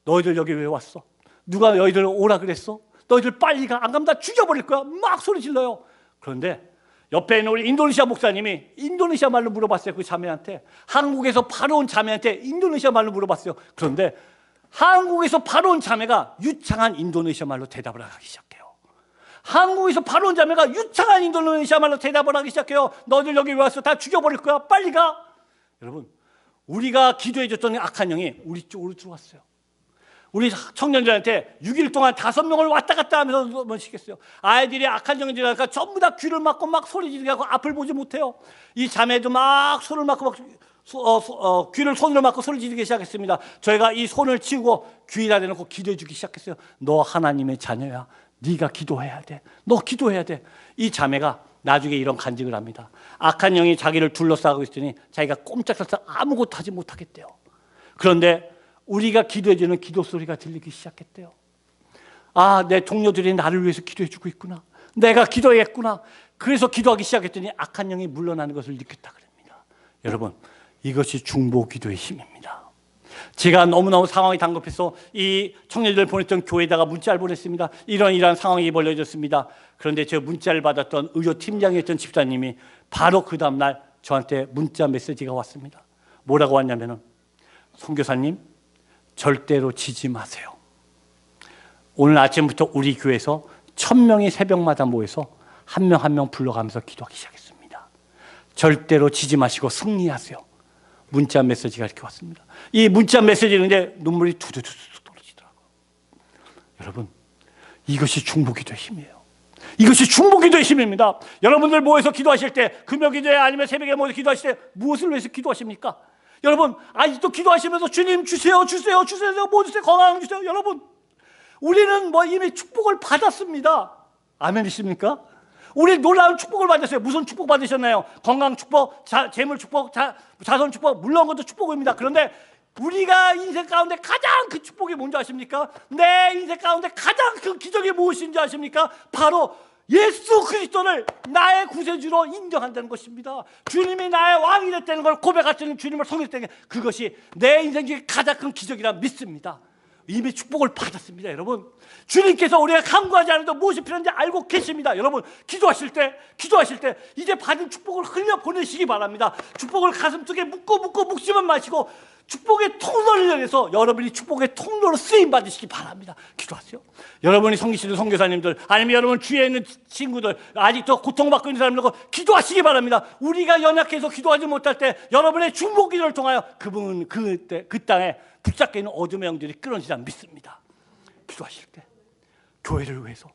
너희들 여기 왜 왔어? 누가 너희들 오라 그랬어? 너희들 빨리 가. 안 가면 다 죽여버릴 거야. 막 소리 질러요. 그런데 옆에 있는 우리 인도네시아 목사님이 인도네시아 말로 물어봤어요. 그 자매한테. 한국에서 바로 온 자매한테 인도네시아 말로 물어봤어요. 그런데 한국에서 바로 온 자매가 유창한 인도네시아 말로 대답을 하기 시작해요. 한국에서 바로 온 자매가 유창한 인도네시아 말로 대답을 하기 시작해요. 너희들 여기 왜 왔어? 다 죽여버릴 거야. 빨리 가. 여러분, 우리가 기도해줬던 악한 영이 우리 쪽으로 들어왔어요. 우리 청년들한테 6일 동안 5명을 왔다 갔다 하면서 뭐 시켰어요. 아이들이 악한 영이 들어가니까 전부 다 귀를 막고 막 소리 지르게 하고 앞을 보지 못해요. 이 자매도 막 손을 막고 막 귀를 손으로 막고 소리 지르기 시작했습니다. 저희가 이 손을 치우고 귀에다 대놓고 기도해 주기 시작했어요. 너 하나님의 자녀야. 네가 기도해야 돼. 너 기도해야 돼. 이 자매가 나중에 이런 간증을 합니다. 악한 영이 자기를 둘러싸고 있으니 자기가 꼼짝달싹 아무것도 하지 못하겠대요. 그런데 우리가 기도해주는 기도 소리가 들리기 시작했대요. 아, 내 동료들이 나를 위해서 기도해주고 있구나. 내가 기도했구나. 그래서 기도하기 시작했더니 악한 영이 물러나는 것을 느꼈다 그럽니다. 여러분, 이것이 중보 기도의 힘입니다. 제가 너무너무 상황이 당급해서 이 청년들 보냈던 교회에다가 문자를 보냈습니다. 이런 상황이 벌어졌습니다. 그런데 저 문자를 받았던 의료팀장이었던 집사님이 바로 그 다음날 저한테 문자 메시지가 왔습니다. 뭐라고 왔냐면은, 선교사님, 절대로 지지 마세요. 오늘 아침부터 우리 교회에서 1000명이 새벽마다 모여서 한 명 한 명 불러가면서 기도하기 시작했습니다. 절대로 지지 마시고 승리하세요. 문자 메시지가 이렇게 왔습니다. 이 문자 메시지인데 눈물이 두두두두 떨어지더라고요. 여러분, 이것이 중보기도의 힘이에요. 이것이 중보기도의 힘입니다. 여러분들 모여서 기도하실 때, 금요기도에 아니면 새벽에 모여서 기도하실 때 무엇을 위해서 기도하십니까? 여러분, 아직도 기도하시면서 주님 주세요, 뭐 주세요, 건강 주세요. 여러분, 우리는 뭐 이미 축복을 받았습니다. 아멘이십니까? 우리 놀라운 축복을 받았어요. 무슨 축복 받으셨나요? 건강 축복, 재물 축복, 자손 축복, 물론 그것도 축복입니다. 그런데 우리가 인생 가운데 가장 그 축복이 뭔지 아십니까? 내 인생 가운데 가장 그 기적이 무엇인지 아십니까? 바로 예수 그리스도를 나의 구세주로 인정한다는 것입니다. 주님이 나의 왕이 됐다는 걸 고백할 때는 주님을 섬겼다는 게 그것이 내 인생 중에 가장 큰 기적이라 믿습니다. 이미 축복을 받았습니다. 여러분, 주님께서 우리가 간구하지 않아도 무엇이 필요한지 알고 계십니다. 여러분, 기도하실 때 이제 받은 축복을 흘려보내시기 바랍니다. 축복을 가슴속에 묵지만 마시고 축복의 통로를 열어서 여러분이 축복의 통로로 쓰임 받으시기 바랍니다. 기도하세요. 여러분이 섬기시는 선교사님들, 아니면 여러분 주위에 있는 친구들, 아직도 고통받고 있는 사람들과 기도하시기 바랍니다. 우리가 연약해서 기도하지 못할 때 여러분의 중보 기도를 통하여 그분은 그 땅에 붙잡혀 있는 어둠의 영들이 끊어지지 믿습니다. 기도하실 때 교회를 위해서,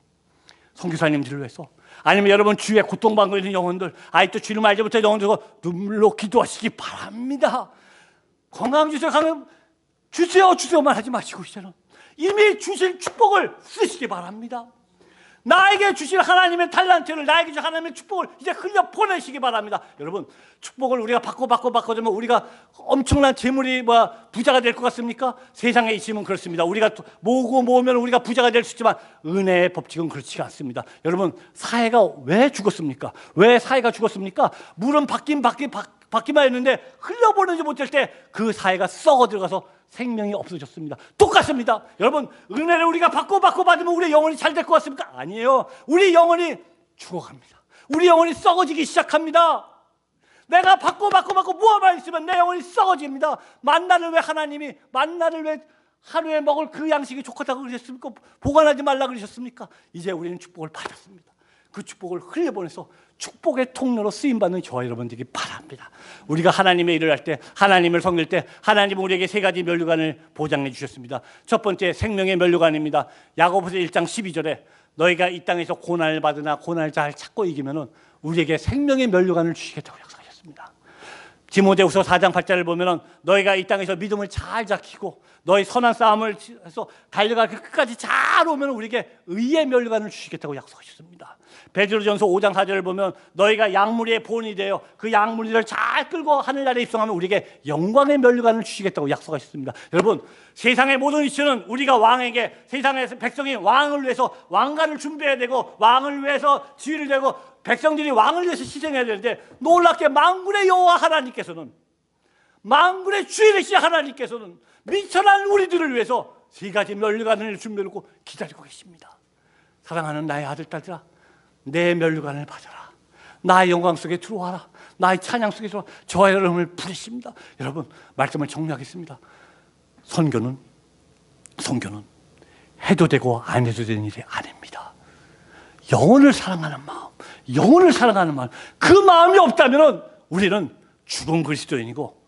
선교사님들을 위해서, 아니면 여러분 주위에 고통받고 있는 영혼들, 아직도 주님 알지 못한 영혼들과 눈물로 기도하시기 바랍니다. 건강 주세요, 강연 주세요만 하지 마시고 이제는 이미 주신 축복을 쓰시기 바랍니다. 나에게 주신 하나님의 달란트를, 나에게 주신 하나님의 축복을 이제 흘려 보내시기 바랍니다. 여러분, 축복을 우리가 받고 되면 우리가 엄청난 재물이 부자가 될 것 같습니까? 세상에 있으면 그렇습니다. 우리가 모으면 우리가 부자가 될 수 있지만 은혜의 법칙은 그렇지 않습니다. 여러분, 사회가 왜 죽었습니까? 왜 사회가 죽었습니까? 물은 받기만 했는데 흘려보내지 못할 때 그 사회가 썩어 들어가서 생명이 없어졌습니다. 똑같습니다. 여러분, 은혜를 우리가 받고 받으면 우리 영혼이 잘 될 것 같습니까? 아니에요. 우리 영혼이 죽어갑니다. 우리 영혼이 썩어지기 시작합니다. 내가 받고 모아만 있으면 내 영혼이 썩어집니다. 만나를 왜 하루에 먹을 그 양식이 좋다고 그러셨습니까? 보관하지 말라 그러셨습니까? 이제 우리는 축복을 받았습니다. 그 축복을 흘려보내서 축복의 통로로 쓰임받는 저와 여러분들이 바랍니다. 우리가 하나님의 일을 할 때, 하나님을 섬길 때 하나님은 우리에게 세 가지 면류관을 보장해 주셨습니다. 첫 번째, 생명의 면류관입니다. 야고보서 1장 12절에 너희가 이 땅에서 고난을 받으나 고난을 잘 참고 이기면은 우리에게 생명의 면류관을 주시겠다고 약속하셨습니다. 디모데후서 4장 8절을 보면은 너희가 이 땅에서 믿음을 잘 지키고 너희 선한 싸움을 해서 달려갈 그 끝까지 잘 오면 우리에게 의의 면류관을 주시겠다고 약속하셨습니다. 베드로전서 5장 4절을 보면 너희가 양무리의 본이 되어 그 양무리를 잘 끌고 하늘나라에 입성하면 우리에게 영광의 면류관을 주시겠다고 약속하셨습니다. 여러분, 세상의 모든 이치는 우리가 왕에게, 세상의 백성이 왕을 위해서 왕관을 준비해야 되고 왕을 위해서 지위를 내고 백성들이 왕을 위해서 희생해야 되는데, 놀랍게 만군의 여호와 하나님께서는, 만군의 주인이신 하나님께서는 미천한 우리들을 위해서 세 가지 면류관을 준비해놓고 기다리고 계십니다. 사랑하는 나의 아들, 딸들아, 내 면류관을 받아라. 나의 영광 속에 들어와라. 나의 찬양 속에 들어와. 저와 여러분을 부르십니다. 여러분, 말씀을 정리하겠습니다. 선교는 해도 되고 안 해도 되는 일이 아닙니다. 영혼을 사랑하는 마음, 그 마음이 없다면 우리는 죽은 그리스도인이고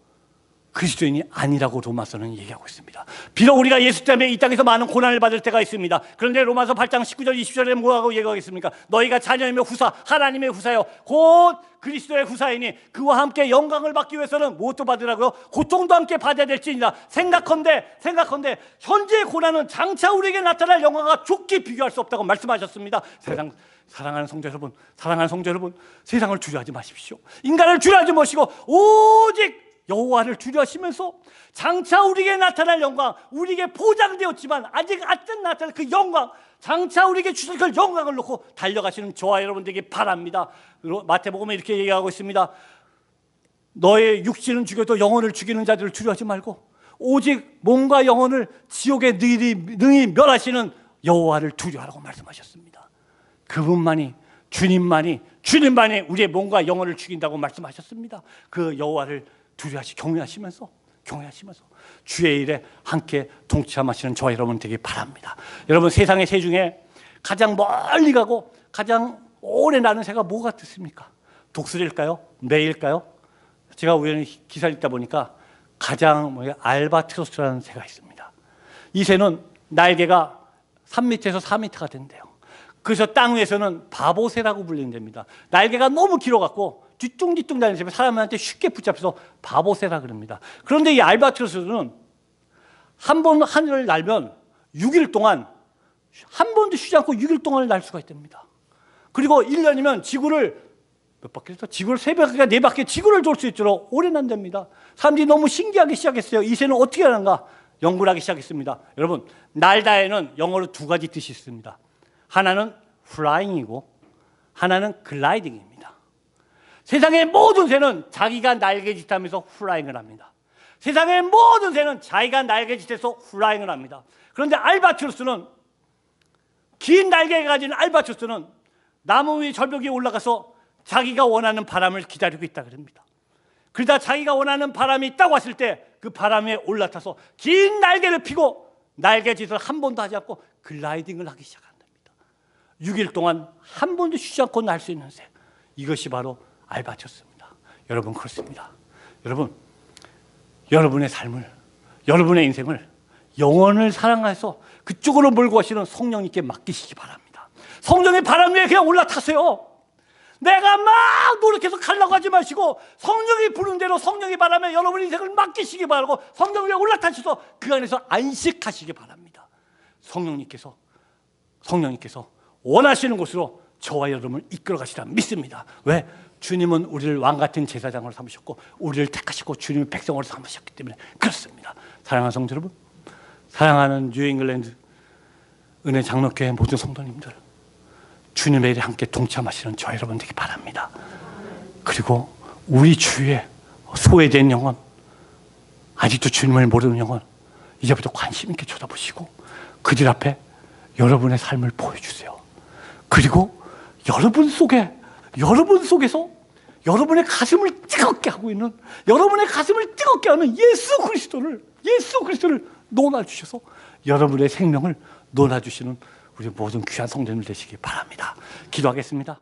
그리스도인이 아니라고 로마서는 얘기하고 있습니다. 비록 우리가 예수 때문에 이 땅에서 많은 고난을 받을 때가 있습니다. 그런데 로마서 8장 19절 20절에 뭐라고 얘기하겠습니까? 너희가 자녀이며 후사, 하나님의 후사요 곧 그리스도의 후사이니 그와 함께 영광을 받기 위해서는 무엇도 받으라고요? 고통도 함께 받아야 될지니라. 생각컨대 현재의 고난은 장차 우리에게 나타날 영광과 좋게 비교할 수 없다고 말씀하셨습니다. 사랑하는 성도 여러분, 세상을 두려워하지 마십시오. 인간을 두려워하지 마시고 오직 여호와를 두려워하시면서 장차 우리에게 나타날 영광, 우리에게 보장되었지만 아직 안 나타날 그 영광, 장차 우리에게 주실 그 영광을 놓고 달려가시는 저와 여러분들에게 바랍니다. 마태복음에 이렇게 얘기하고 있습니다. 너의 육신은 죽여도 영혼을 죽이는 자들을 두려워하지 말고 오직 몸과 영혼을 지옥에 능히 멸하시는 여호와를 두려워하라고 말씀하셨습니다. 그분만이, 주님만이 우리의 몸과 영혼을 죽인다고 말씀하셨습니다. 그 여호와를 경외하시면서 주의 일에 함께 동참하시는 저와 여러분 되길 바랍니다. 여러분, 세상의 새 중에 가장 멀리 가고 가장 오래 나는 새가 뭐 같습니까? 독수리일까요? 매일까요? 제가 우연히 기사를 읽다 보니까 알바트로스라는 새가 있습니다. 이 새는 날개가 3m에서 4m가 된대요. 그래서 땅 위에서는 바보새라고 불리는답니다. 날개가 너무 길어갖고 뒤뚱뒤뚱 다니는 사람한테 쉽게 붙잡혀서 바보새라 그럽니다. 그런데 이 알바트로스는 한 번 하늘을 날면 6일 동안 한 번도 쉬지 않고 6일 동안을 날 수가 있답니다. 그리고 1년이면 지구를 몇 바퀴 했어? 지구를 3바퀴가 4바퀴 지구를 돌 수 있도록 오래 난답니다. 사람들이 너무 신기하게 시작했어요. 이 새는 어떻게 하는가? 연구를 하기 시작했습니다. 여러분, 날다에는 영어로 2가지 뜻이 있습니다. 하나는 flying이고 하나는 gliding입니다. 세상의 모든 새는 자기가 날개짓하면서 flying을 합니다. 세상의 모든 새는 자기가 날개짓해서 flying을 합니다. 그런데 알바트로스는, 긴 날개를 가진 알바트로스는 나무 위 절벽 위에 올라가서 자기가 원하는 바람을 기다리고 있다 그럽니다. 그러다 자기가 원하는 바람이 딱 왔을 때 그 바람에 올라타서 긴 날개를 펴고 날개짓을 한 번도 하지 않고 글라이딩을 하기 시작한답니다. 6일 동안 한 번도 쉬지 않고 날 수 있는 새, 이것이 바로 알바트로스입니다. 여러분, 그렇습니다. 여러분, 여러분의 삶을, 여러분의 인생을 영혼을 사랑해서 그쪽으로 몰고 가시는 성령님께 맡기시기 바랍니다. 성령의 바람 위에 그냥 올라타세요. 내가 막 노력해서 가려고 하지 마시고 성령이 부른 대로 성령의 바람에 여러분의 인생을 맡기시기 바라고 성령 위에 올라타셔서 그 안에서 안식하시기 바랍니다. 성령님께서 원하시는 곳으로 저와 여러분을 이끌어 가시라 믿습니다. 왜? 주님은 우리를 왕같은 제사장으로 삼으셨고 우리를 택하시고 주님의 백성으로 삼으셨기 때문에 그렇습니다. 사랑하는 성도 여러분, 사랑하는 뉴잉글랜드 은혜 장로교회 모든 성도님들, 주님의 일에 함께 동참하시는 저 여러분 되기 바랍니다. 그리고 우리 주위에 소외된 영혼, 아직도 주님을 모르는 영혼, 이제부터 관심 있게 쳐다보시고 그들 앞에 여러분의 삶을 보여주세요. 그리고 여러분 속에서 여러분의 가슴을 뜨겁게 하고 있는, 여러분의 가슴을 뜨겁게 하는 예수 그리스도를 논아주셔서 여러분의 생명을 논아주시는 우리 모든 귀한 성도님들 되시기 바랍니다. 기도하겠습니다.